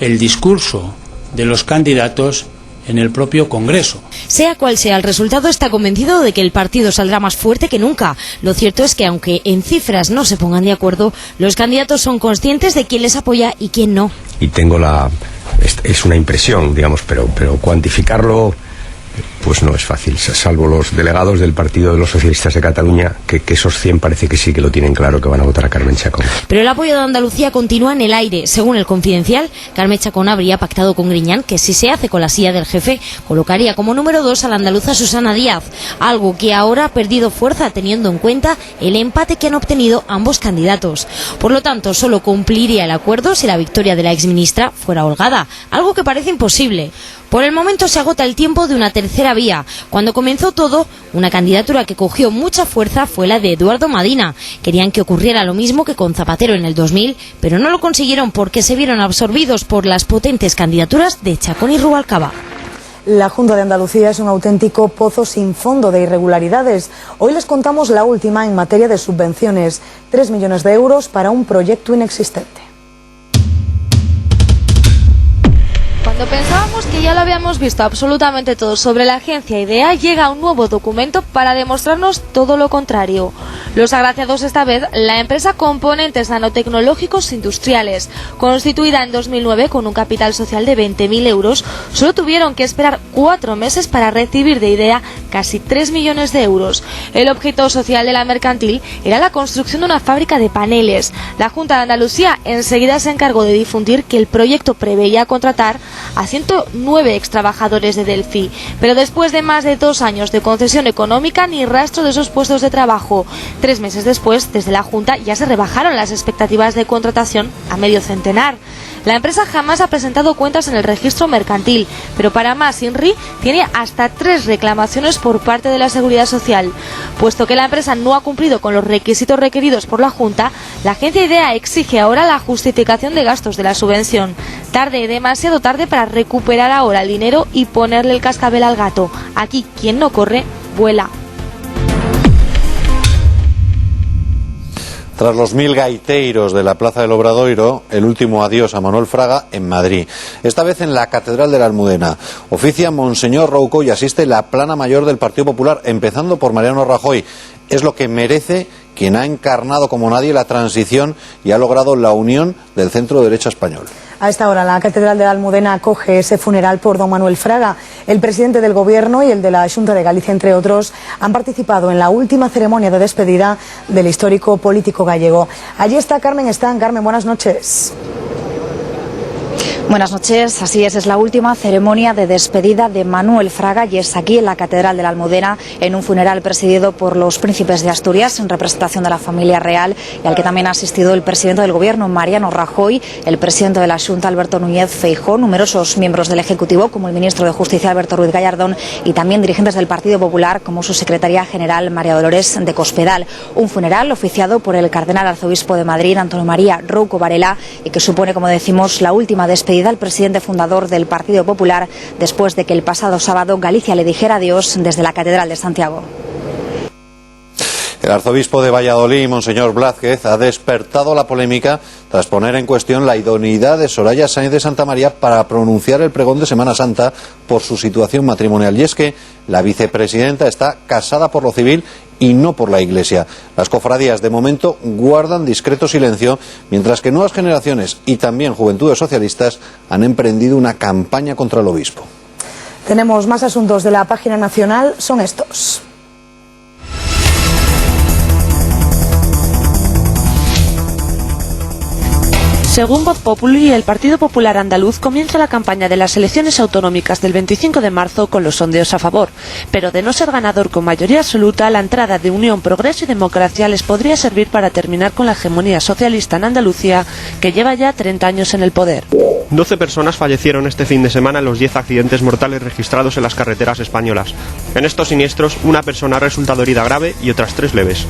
el discurso de los candidatos en el propio Congreso. Sea cual sea el resultado, está convencido de que el partido saldrá más fuerte que nunca. Lo cierto es que aunque en cifras no se pongan de acuerdo, los candidatos son conscientes de quién les apoya y quién no. Y tengo es una impresión, digamos, pero cuantificarlo pues no es fácil, salvo los delegados del Partido de los Socialistas de Cataluña, que esos 100 parece que sí que lo tienen claro, que van a votar a Carmen Chacón. Pero el apoyo de Andalucía continúa en el aire. Según El Confidencial, Carmen Chacón habría pactado con Griñán que si se hace con la silla del jefe, colocaría como número 2 a la andaluza Susana Díaz, algo que ahora ha perdido fuerza teniendo en cuenta el empate que han obtenido ambos candidatos. Por lo tanto, solo cumpliría el acuerdo si la victoria de la exministra fuera holgada, algo que parece imposible. Por el momento se agota el tiempo de una tercera vía. Cuando comenzó todo, una candidatura que cogió mucha fuerza fue la de Eduardo Madina. Querían que ocurriera lo mismo que con Zapatero en el 2000, pero no lo consiguieron porque se vieron absorbidos por las potentes candidaturas de Chacón y Rubalcaba. La Junta de Andalucía es un auténtico pozo sin fondo de irregularidades. Hoy les contamos la última en materia de subvenciones. 3 millones de euros para un proyecto inexistente. Cuando pensábamos que ya lo habíamos visto absolutamente todo sobre la agencia IDEA, llega un nuevo documento para demostrarnos todo lo contrario. Los agraciados esta vez, la empresa Componentes Nanotecnológicos Industriales, constituida en 2009 con un capital social de 20.000 euros, solo tuvieron que esperar 4 meses para recibir de IDEA casi 3 millones de euros. El objeto social de la mercantil era la construcción de una fábrica de paneles. La Junta de Andalucía enseguida se encargó de difundir que el proyecto preveía contratar a 109 extrabajadores de Delphi, pero después de más de 2 años de concesión económica, ni rastro de esos puestos de trabajo. 3 meses después, desde la Junta ya se rebajaron las expectativas de contratación a medio centenar. La empresa jamás ha presentado cuentas en el registro mercantil, pero para más, INRI tiene hasta 3 reclamaciones por parte de la Seguridad Social. Puesto que la empresa no ha cumplido con los requisitos requeridos por la Junta, la agencia IDEA exige ahora la justificación de gastos de la subvención. Tarde, demasiado tarde para recuperar ahora el dinero y ponerle el cascabel al gato. Aquí quien no corre, vuela. Tras los 1000 gaiteiros de la Plaza del Obradoiro, el último adiós a Manuel Fraga en Madrid. Esta vez en la Catedral de la Almudena. Oficia Monseñor Rouco y asiste la plana mayor del Partido Popular, empezando por Mariano Rajoy. Es lo que merece quien ha encarnado como nadie la transición y ha logrado la unión del centro-derecha español. A esta hora la Catedral de la Almudena acoge ese funeral por don Manuel Fraga. El presidente del Gobierno y el de la Xunta de Galicia, entre otros, han participado en la última ceremonia de despedida del histórico político gallego. Allí está Carmen Están. Carmen, buenas noches. Buenas noches, así es la última ceremonia de despedida de Manuel Fraga y es aquí en la Catedral de la Almudena, en un funeral presidido por los príncipes de Asturias en representación de la familia real y al que también ha asistido el presidente del Gobierno, Mariano Rajoy, el presidente de la Xunta, Alberto Núñez Feijóo, numerosos miembros del Ejecutivo como el ministro de Justicia, Alberto Ruiz Gallardón, y también dirigentes del Partido Popular como su secretaria general, María Dolores de Cospedal. Un funeral oficiado por el cardenal arzobispo de Madrid, Antonio María Rouco Varela, y que supone, como decimos, la última despedida al presidente fundador del Partido Popular después de que el pasado sábado Galicia le dijera adiós desde la Catedral de Santiago. El arzobispo de Valladolid, Monseñor Blázquez, ha despertado la polémica tras poner en cuestión la idoneidad de Soraya Sáenz de Santamaría para pronunciar el pregón de Semana Santa por su situación matrimonial. Y es que la vicepresidenta está casada por lo civil y no por la Iglesia. Las cofradías de momento guardan discreto silencio, mientras que nuevas generaciones y también juventudes socialistas han emprendido una campaña contra el obispo. Tenemos más asuntos de la página nacional, son estos. Según Voz Populi, el Partido Popular andaluz comienza la campaña de las elecciones autonómicas del 25 de marzo con los sondeos a favor. Pero de no ser ganador con mayoría absoluta, la entrada de Unión, Progreso y Democracia les podría servir para terminar con la hegemonía socialista en Andalucía, que lleva ya 30 años en el poder. 12 personas fallecieron este fin de semana en los 10 accidentes mortales registrados en las carreteras españolas. En estos siniestros, una persona ha resultado herida grave y otras 3 leves.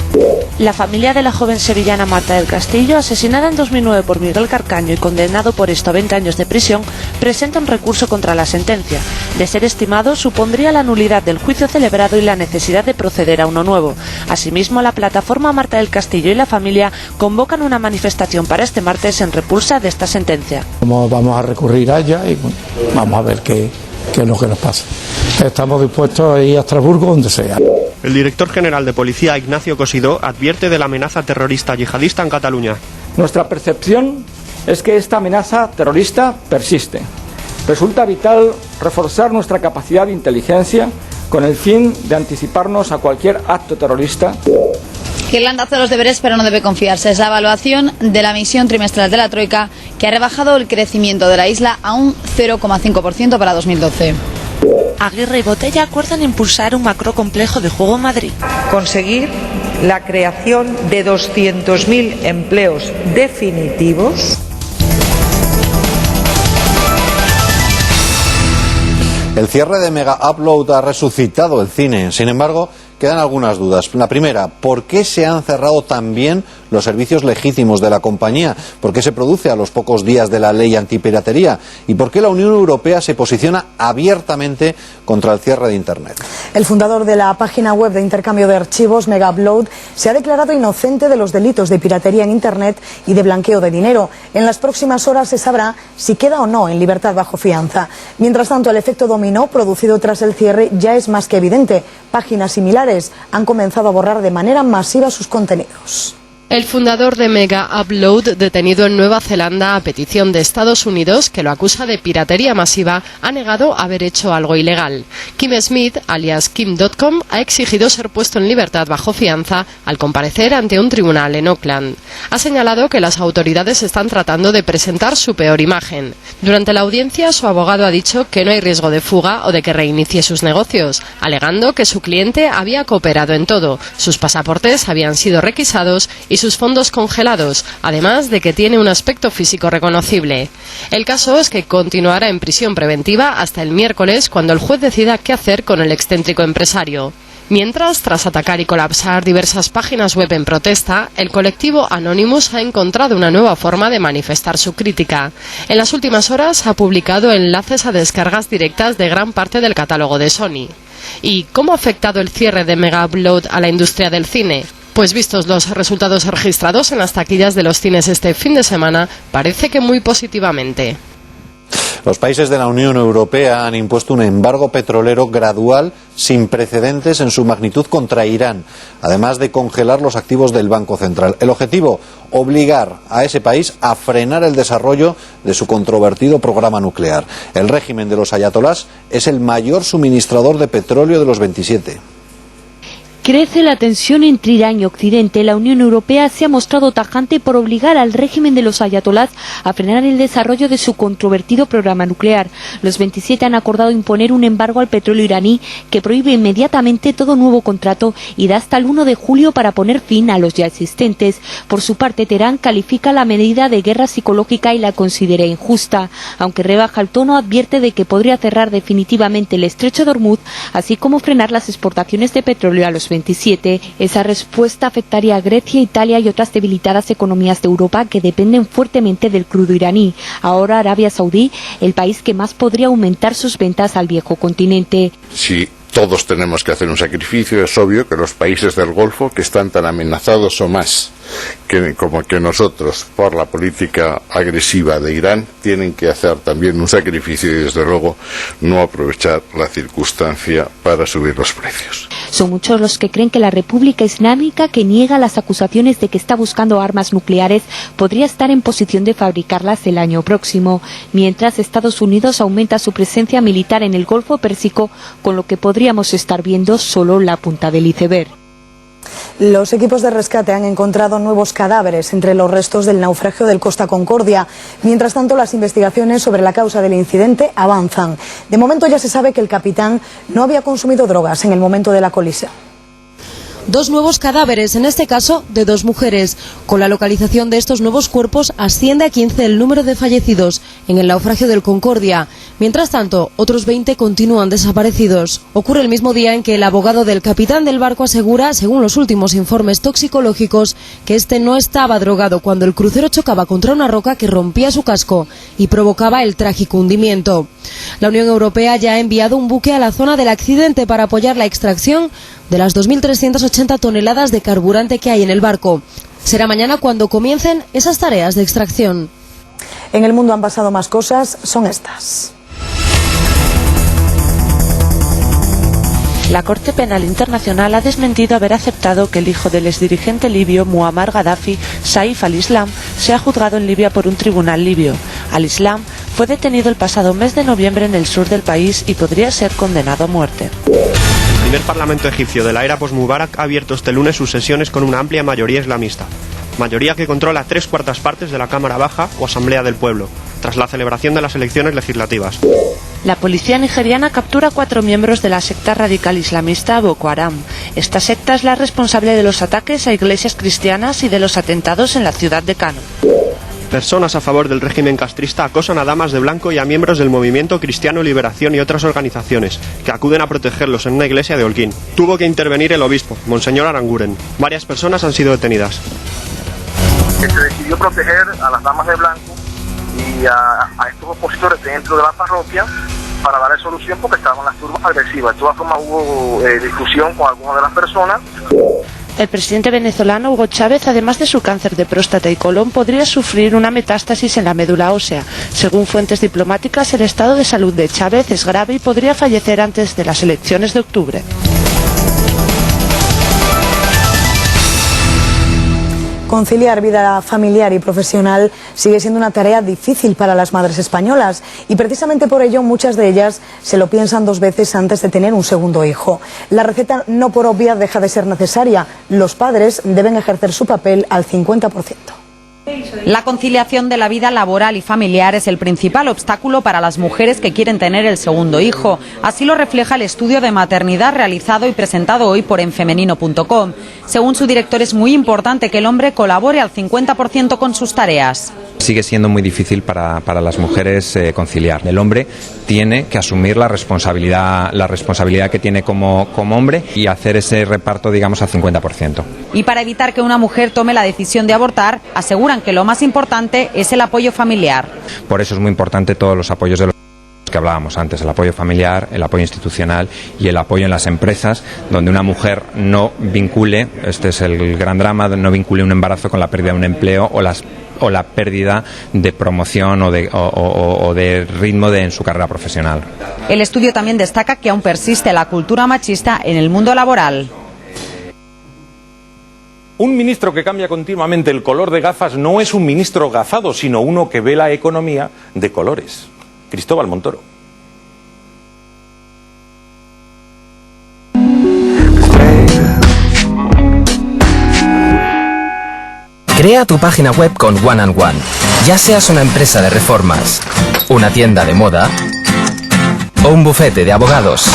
La familia de la joven sevillana Marta del Castillo, asesinada en 2009 por Miguel Carcaño y condenado por esto a 20 años de prisión, presenta un recurso contra la sentencia. De ser estimado, supondría la nulidad del juicio celebrado y la necesidad de proceder a uno nuevo. Asimismo, la plataforma Marta del Castillo y la familia convocan una manifestación para este martes en repulsa de esta sentencia. Vamos a recurrir a ella y bueno, vamos a ver qué es lo que nos pasa. Estamos dispuestos a ir a Estrasburgo, donde sea. El director general de Policía, Ignacio Cosidó, advierte de la amenaza terrorista yihadista en Cataluña. Nuestra percepción es que esta amenaza terrorista persiste. Resulta vital reforzar nuestra capacidad de inteligencia con el fin de anticiparnos a cualquier acto terrorista. Irlanda hace los deberes pero no debe confiarse. Es la evaluación de la misión trimestral de la Troika, que ha rebajado el crecimiento de la isla a un 0,5% para 2012. Aguirre y Botella acuerdan impulsar un macrocomplejo de juego en Madrid. Conseguir la creación de 200.000 empleos definitivos. El cierre de Mega Upload ha resucitado el cine. Sin embargo, quedan algunas dudas. La primera, ¿por qué se han cerrado también los servicios legítimos de la compañía? ¿Por qué se produce a los pocos días de la ley antipiratería? ¿Y por qué la Unión Europea se posiciona abiertamente contra el cierre de Internet? El fundador de la página web de intercambio de archivos Mega Upload se ha declarado inocente de los delitos de piratería en Internet y de blanqueo de dinero. En las próximas horas se sabrá si queda o no en libertad bajo fianza. Mientras tanto, el efecto dominó producido tras el cierre ya es más que evidente. Páginas similares han comenzado a borrar de manera masiva sus contenidos. El fundador de Mega Upload, detenido en Nueva Zelanda a petición de Estados Unidos, que lo acusa de piratería masiva, ha negado haber hecho algo ilegal. Kim Smith, alias Kim.com, ha exigido ser puesto en libertad bajo fianza al comparecer ante un tribunal en Auckland. Ha señalado que las autoridades están tratando de presentar su peor imagen. Durante la audiencia, su abogado ha dicho que no hay riesgo de fuga o de que reinicie sus negocios, alegando que su cliente había cooperado en todo, sus pasaportes habían sido requisados y sus fondos congelados, además de que tiene un aspecto físico reconocible. El caso es que continuará en prisión preventiva hasta el miércoles, cuando el juez decida qué hacer con el excéntrico empresario. Mientras, tras atacar y colapsar diversas páginas web en protesta, el colectivo Anonymous ha encontrado una nueva forma de manifestar su crítica. En las últimas horas ha publicado enlaces a descargas directas de gran parte del catálogo de Sony. ¿Y cómo ha afectado el cierre de Mega Upload a la industria del cine? Pues vistos los resultados registrados en las taquillas de los cines este fin de semana, parece que muy positivamente. Los países de la Unión Europea han impuesto un embargo petrolero gradual sin precedentes en su magnitud contra Irán, además de congelar los activos del Banco Central. El objetivo, obligar a ese país a frenar el desarrollo de su controvertido programa nuclear. El régimen de los ayatolás es el mayor suministrador de petróleo de los 27. Crece la tensión entre Irán y Occidente. La Unión Europea se ha mostrado tajante por obligar al régimen de los ayatolás a frenar el desarrollo de su controvertido programa nuclear. Los 27 han acordado imponer un embargo al petróleo iraní que prohíbe inmediatamente todo nuevo contrato y da hasta el 1 de julio para poner fin a los ya existentes. Por su parte, Teherán califica la medida de guerra psicológica y la considera injusta. Aunque rebaja el tono, advierte de que podría cerrar definitivamente el estrecho de Hormuz, así como frenar las exportaciones de petróleo a los 27. Esa respuesta afectaría a Grecia, Italia y otras debilitadas economías de Europa que dependen fuertemente del crudo iraní. Ahora Arabia Saudí, el país que más podría aumentar sus ventas al viejo continente. Sí. Todos tenemos que hacer un sacrificio. Es obvio que los países del Golfo, que están tan amenazados o más como que nosotros por la política agresiva de Irán, tienen que hacer también un sacrificio y desde luego no aprovechar la circunstancia para subir los precios. Son muchos los que creen que la República Islámica, que niega las acusaciones de que está buscando armas nucleares, podría estar en posición de fabricarlas el año próximo. Mientras, Estados Unidos aumenta su presencia militar en el Golfo Pérsico, con lo que podríamos estar viendo solo la punta del iceberg. Los equipos de rescate han encontrado nuevos cadáveres entre los restos del naufragio del Costa Concordia. Mientras tanto, las investigaciones sobre la causa del incidente avanzan. De momento ya se sabe que el capitán no había consumido drogas en el momento de la colisión. Dos nuevos cadáveres, en este caso de dos mujeres. Con la localización de estos nuevos cuerpos asciende a 15 el número de fallecidos en el naufragio del Concordia. Mientras tanto, otros 20 continúan desaparecidos. Ocurre el mismo día en que el abogado del capitán del barco asegura, según los últimos informes toxicológicos, que este no estaba drogado cuando el crucero chocaba contra una roca que rompía su casco y provocaba el trágico hundimiento. La Unión Europea ya ha enviado un buque a la zona del accidente para apoyar la extracción de las 2.380 toneladas de carburante que hay en el barco. Será mañana cuando comiencen esas tareas de extracción. En el mundo han pasado más cosas, son estas. La Corte Penal Internacional ha desmentido haber aceptado que el hijo del exdirigente libio Muammar Gaddafi, Saif al-Islam, sea juzgado en Libia por un tribunal libio. Al-Islam fue detenido el pasado mes de noviembre en el sur del país y podría ser condenado a muerte. El primer parlamento egipcio de la era post-Mubarak ha abierto este lunes sus sesiones con una amplia mayoría islamista. Mayoría que controla 3/4 partes de la Cámara Baja o Asamblea del Pueblo, tras la celebración de las elecciones legislativas. La policía nigeriana captura a 4 miembros de la secta radical islamista Boko Haram. Esta secta es la responsable de los ataques a iglesias cristianas y de los atentados en la ciudad de Kano. Personas a favor del régimen castrista acosan a damas de blanco y a miembros del Movimiento Cristiano Liberación y otras organizaciones, que acuden a protegerlos en una iglesia de Holguín. Tuvo que intervenir el obispo, Monseñor Aranguren. Varias personas han sido detenidas. Se decidió proteger a las damas de blanco y a estos opositores dentro de la parroquia para darle solución porque estaban las turbas agresivas. De todas formas hubo discusión con algunas de las personas. El presidente venezolano Hugo Chávez, además de su cáncer de próstata y colon, podría sufrir una metástasis en la médula ósea. Según fuentes diplomáticas, el estado de salud de Chávez es grave y podría fallecer antes de las elecciones de octubre. Conciliar vida familiar y profesional sigue siendo una tarea difícil para las madres españolas y precisamente por ello muchas de ellas se lo piensan 2 veces antes de tener un segundo hijo. La receta no por obvia deja de ser necesaria. Los padres deben ejercer su papel al 50%. La conciliación de la vida laboral y familiar es el principal obstáculo para las mujeres que quieren tener el segundo hijo. Así lo refleja el estudio de maternidad realizado y presentado hoy por enfemenino.com. Según su director, es muy importante que el hombre colabore al 50% con sus tareas. Sigue siendo muy difícil para las mujeres conciliar. El hombre tiene que asumir la responsabilidad que tiene como hombre y hacer ese reparto, digamos, al 50%. Y para evitar que una mujer tome la decisión de abortar, aseguran que lo más importante es el apoyo familiar. Por eso es muy importante todos los apoyos de los que hablábamos antes, el apoyo familiar, el apoyo institucional y el apoyo en las empresas, donde una mujer no vincule, este es el gran drama, no vincule un embarazo con la pérdida de un empleo o la pérdida de promoción o de ritmo en su carrera profesional. El estudio también destaca que aún persiste la cultura machista en el mundo laboral. Un ministro que cambia continuamente el color de gafas no es un ministro gafado, sino uno que ve la economía de colores. Cristóbal Montoro. Crea tu página web con One and One. Ya seas una empresa de reformas, una tienda de moda o un bufete de abogados.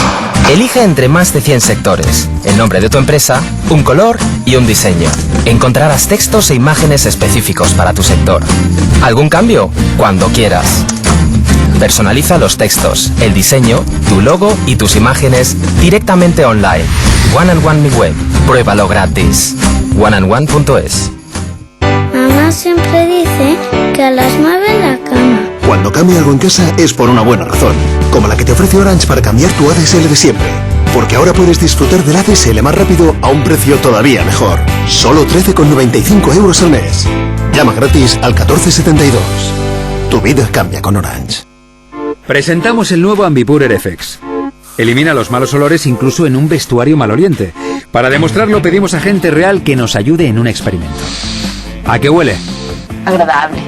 Elige entre más de 100 sectores, el nombre de tu empresa, un color y un diseño. Encontrarás textos e imágenes específicos para tu sector. ¿Algún cambio? Cuando quieras. Personaliza los textos, el diseño, tu logo y tus imágenes directamente online. One and One Mi Web. Pruébalo gratis. oneandone.es. Mamá siempre dice que a las 9 la cama. Cuando cambia algo en casa es por una buena razón, como la que te ofrece Orange para cambiar tu ADSL de siempre. Porque ahora puedes disfrutar del ADSL más rápido a un precio todavía mejor. Solo 13,95 € al mes. Llama gratis al 1472. Tu vida cambia con Orange. Presentamos el nuevo Ambipur Airefx. Elimina los malos olores incluso en un vestuario maloliente. Para demostrarlo pedimos a gente real que nos ayude en un experimento. ¿A qué huele? Agradable.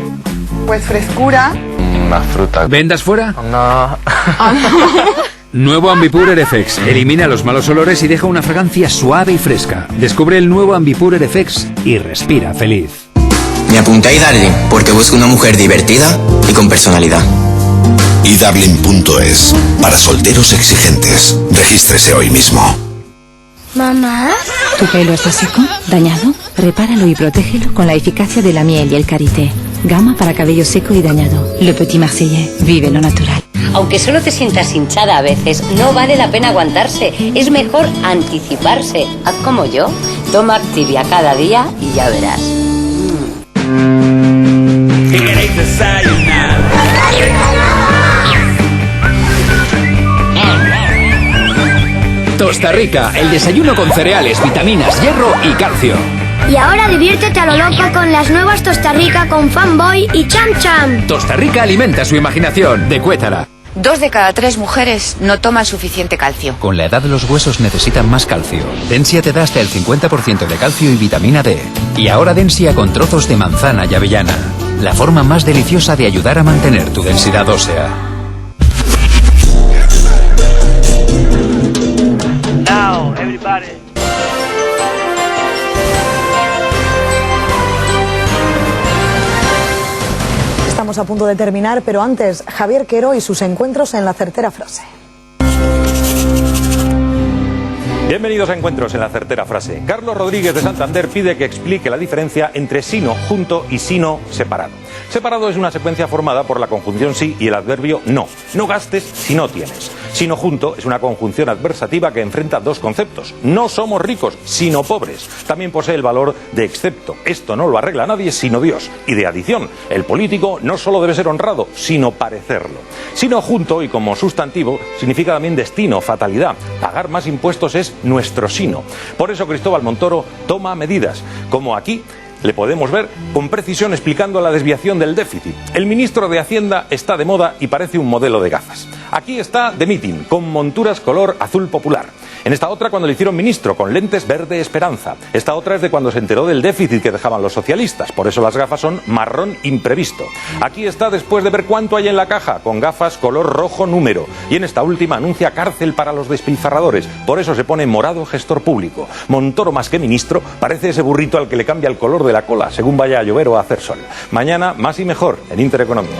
Pues frescura. Una fruta. ¿Vendas fuera? No. Nuevo Ambipur Airefx. Elimina los malos olores y deja una fragancia suave y fresca. Descubre el nuevo Ambipur Airefx y respira feliz. Me apunté a iDarling porque busco una mujer divertida y con personalidad. iDarling.es. Para solteros exigentes. Regístrese hoy mismo. Mamá. ¿Tu pelo está seco? ¿Dañado? Repáralo y protégelo con la eficacia de la miel y el karité. Gama para cabello seco y dañado. Le Petit Marseillais. Vive lo natural. Aunque solo te sientas hinchada a veces, no vale la pena aguantarse. Es mejor anticiparse. Haz como yo. Toma Activia cada día y ya verás. Tosta Rica, el desayuno con cereales, vitaminas, hierro y calcio. Y ahora diviértete a lo loco con las nuevas Tosta Rica con Fanboy y Cham Cham. Tosta Rica alimenta su imaginación. De Cuétara. 2 de cada 3 mujeres no toman suficiente calcio. Con la edad los huesos necesitan más calcio. Densia te da hasta el 50% de calcio y vitamina D. Y ahora Densia con trozos de manzana y avellana. La forma más deliciosa de ayudar a mantener tu densidad ósea. Now, everybody. Estamos a punto de terminar, pero antes, Javier Quero y sus encuentros en la certera frase. Bienvenidos a Encuentros en la certera frase. Carlos Rodríguez de Santander pide que explique la diferencia entre sino junto y sino separado. Separado es una secuencia formada por la conjunción sí y el adverbio no. No gastes si no tienes. Sino junto es una conjunción adversativa que enfrenta dos conceptos. No somos ricos, sino pobres. También posee el valor de excepto. Esto no lo arregla nadie sino Dios. Y de adición, el político no solo debe ser honrado, sino parecerlo. Sino junto, y como sustantivo, significa también destino, fatalidad. Pagar más impuestos es nuestro sino. Por eso Cristóbal Montoro toma medidas, como aquí le podemos ver con precisión explicando la desviación del déficit. El ministro de Hacienda está de moda y parece un modelo de gafas. Aquí está de meeting, con monturas color azul popular. En esta otra cuando le hicieron ministro, con lentes verde esperanza. Esta otra es de cuando se enteró del déficit que dejaban los socialistas, por eso las gafas son marrón imprevisto. Aquí está después de ver cuánto hay en la caja, con gafas color rojo número. Y en esta última anuncia cárcel para los despilfarradores, por eso se pone morado gestor público. Montoro más que ministro parece ese burrito al que le cambia el color de la cola según vaya a llover o a hacer sol. Mañana más y mejor en Intereconomía.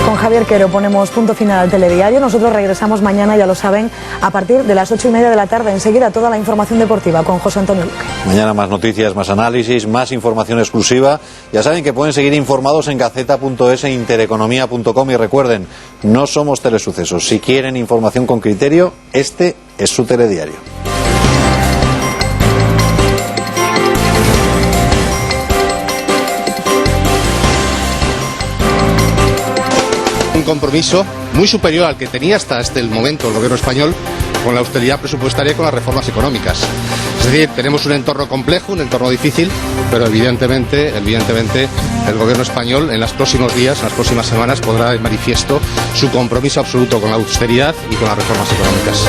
Con Javier Quero ponemos punto final al telediario. Nosotros regresamos mañana, ya lo saben, a partir de las 8:30 de la tarde. Enseguida toda la información deportiva con José Antonio Luque. Mañana más noticias, más análisis, más información exclusiva. Ya saben que pueden seguir informados en gaceta.es e intereconomía.com y recuerden, no somos Telesucesos. Si quieren información con criterio, este es su telediario. Un compromiso muy superior al que tenía hasta el momento el gobierno español con la austeridad presupuestaria y con las reformas económicas. Es decir, tenemos un entorno complejo, un entorno difícil, pero evidentemente el gobierno español en los próximos días, en las próximas semanas, podrá dar en manifiesto su compromiso absoluto con la austeridad y con las reformas económicas.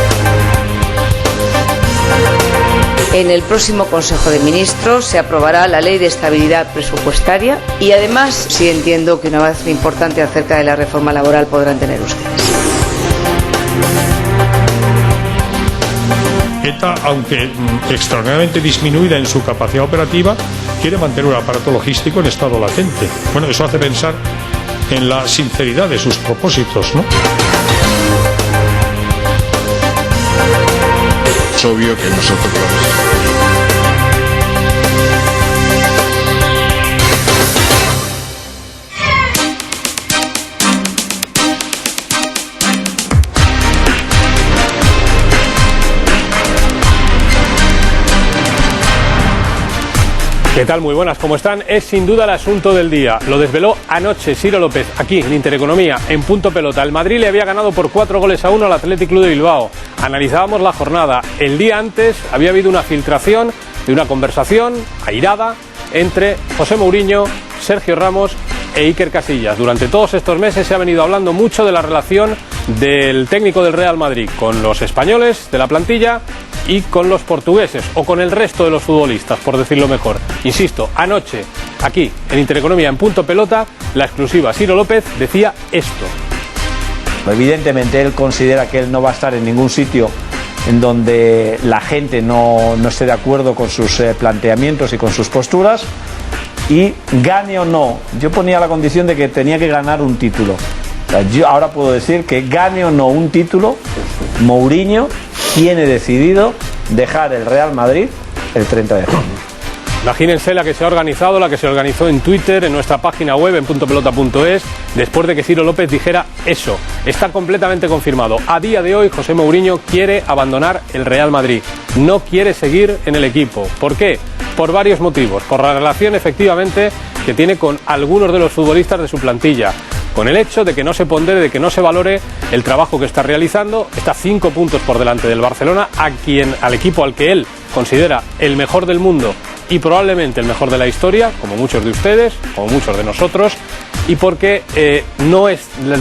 En el próximo Consejo de Ministros se aprobará la Ley de Estabilidad Presupuestaria y además sí entiendo que una base importante acerca de la reforma laboral podrán tener ustedes. ETA, aunque extraordinariamente disminuida en su capacidad operativa, quiere mantener un aparato logístico en estado latente. Bueno, eso hace pensar en la sinceridad de sus propósitos, ¿no? Es obvio que nosotros ¿Qué tal? Muy buenas, ¿cómo están? Es sin duda el asunto del día. Lo desveló anoche Ciro López, aquí en Intereconomía, en Punto Pelota. El Madrid le había ganado por 4-1 al Athletic Club de Bilbao. Analizábamos la jornada. El día antes había habido una filtración de una conversación airada entre José Mourinho, Sergio Ramos e Iker Casillas. Durante todos estos meses se ha venido hablando mucho de la relación del técnico del Real Madrid con los españoles de la plantilla y con los portugueses, o con el resto de los futbolistas, por decirlo mejor. Insisto, anoche, aquí, en Intereconomía, en Punto Pelota, la exclusiva Ciro López decía esto. Evidentemente él considera que él no va a estar en ningún sitio en donde la gente no esté de acuerdo con sus planteamientos y con sus posturas, y gane o no, yo ponía la condición de que tenía que ganar un título. O sea, yo ahora puedo decir que gane o no un título, Mourinho tiene decidido dejar el Real Madrid el 30 de junio. Imagínense la que se ha organizado, la que se organizó en Twitter, en nuestra página web, en puntopelota.es, después de que Ciro López dijera eso. Está completamente confirmado. A día de hoy, José Mourinho quiere abandonar el Real Madrid. No quiere seguir en el equipo. ¿Por qué? Por varios motivos. Por la relación, efectivamente, que tiene con algunos de los futbolistas de su plantilla. Con el hecho de que no se pondere, de que no se valore el trabajo que está realizando. Está 5 puntos por delante del Barcelona, al equipo al que él considera el mejor del mundo y probablemente el mejor de la historia, como muchos de ustedes, como muchos de nosotros, y porque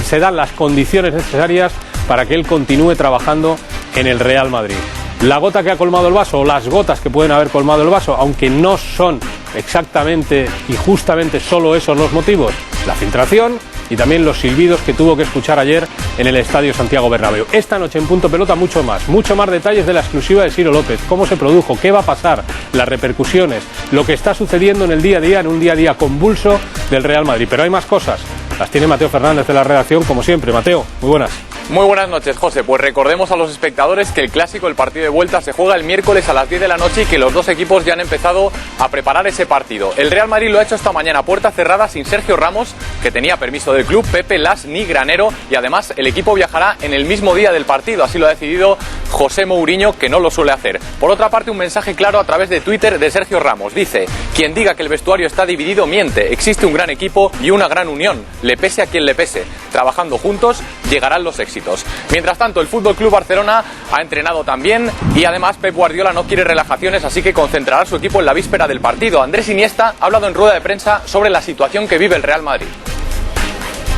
se dan las condiciones necesarias para que él continúe trabajando en el Real Madrid. La gota que ha colmado el vaso, o las gotas que pueden haber colmado el vaso, aunque no son exactamente y justamente solo esos los motivos, la filtración y también los silbidos que tuvo que escuchar ayer en el Estadio Santiago Bernabéu. Esta noche en Punto Pelota mucho más detalles de la exclusiva de Ciro López, cómo se produjo, qué va a pasar, las repercusiones, lo que está sucediendo en el día a día, en un día a día convulso del Real Madrid. Pero hay más cosas, las tiene Mateo Fernández de la redacción, como siempre. Mateo, muy buenas. Muy buenas noches, José. Pues recordemos a los espectadores que el clásico, el partido de vuelta, se juega el miércoles a las 10 de la noche y que los dos equipos ya han empezado a preparar ese partido. El Real Madrid lo ha hecho esta mañana a puerta cerrada, sin Sergio Ramos, que tenía permiso del club, Pepe Las ni Granero, y además el equipo viajará en el mismo día del partido. Así lo ha decidido José Mourinho, que no lo suele hacer. Por otra parte, un mensaje claro a través de Twitter de Sergio Ramos. Dice: quien diga que el vestuario está dividido miente. Existe un gran equipo y una gran unión. Le pese a quien le pese. Trabajando juntos llegarán los éxitos. Mientras tanto, el Fútbol Club Barcelona ha entrenado también y además Pep Guardiola no quiere relajaciones, así que concentrará a su equipo en la víspera del partido. Andrés Iniesta ha hablado en rueda de prensa sobre la situación que vive el Real Madrid.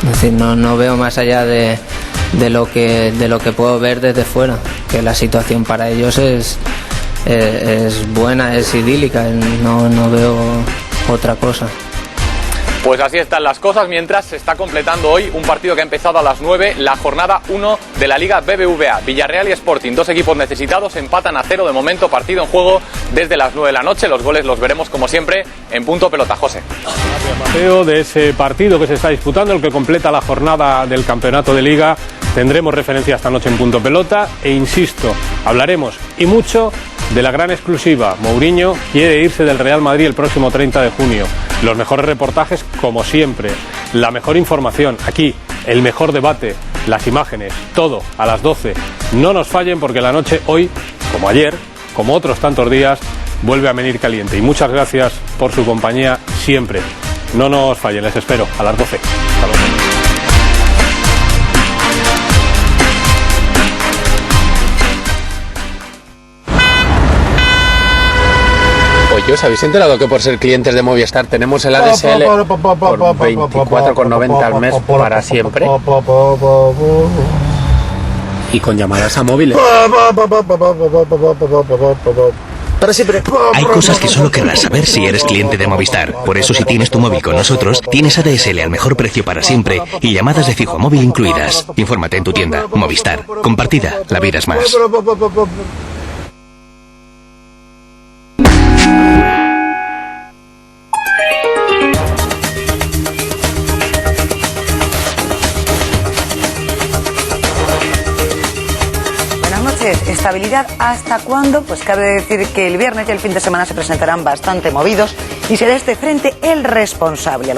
Es decir, no veo más allá de lo que puedo ver desde fuera, que la situación para ellos es buena, es idílica, no veo otra cosa. Pues así están las cosas, mientras se está completando hoy un partido que ha empezado a las 9, la jornada 1 de la Liga BBVA. Villarreal y Sporting, dos equipos necesitados, empatan a 0 de momento, partido en juego desde las 9 de la noche. Los goles los veremos como siempre en Punto Pelota. José. Gracias, Mateo. De ese partido que se está disputando, el que completa la jornada del campeonato de Liga, tendremos referencia esta noche en Punto Pelota e insisto, hablaremos y mucho de la gran exclusiva. Mourinho quiere irse del Real Madrid el próximo 30 de junio. Los mejores reportajes, como siempre. La mejor información, aquí. El mejor debate, las imágenes, todo a las 12. No nos fallen porque la noche hoy, como ayer, como otros tantos días, vuelve a venir caliente. Y muchas gracias por su compañía siempre. No nos fallen, les espero a las 12. Hasta luego. Oye, ¿os habéis enterado que por ser clientes de Movistar tenemos el ADSL por 24,90 al mes para siempre? Y con llamadas a móviles. Hay cosas que solo querrás saber si eres cliente de Movistar. Por eso, si tienes tu móvil con nosotros, tienes ADSL al mejor precio para siempre y llamadas de fijo móvil incluidas. Infórmate en tu tienda. Movistar. Compartida. La vida es más. ¿Estabilidad hasta cuándo? Pues cabe decir que el viernes y el fin de semana se presentarán bastante movidos y será este frente el responsable.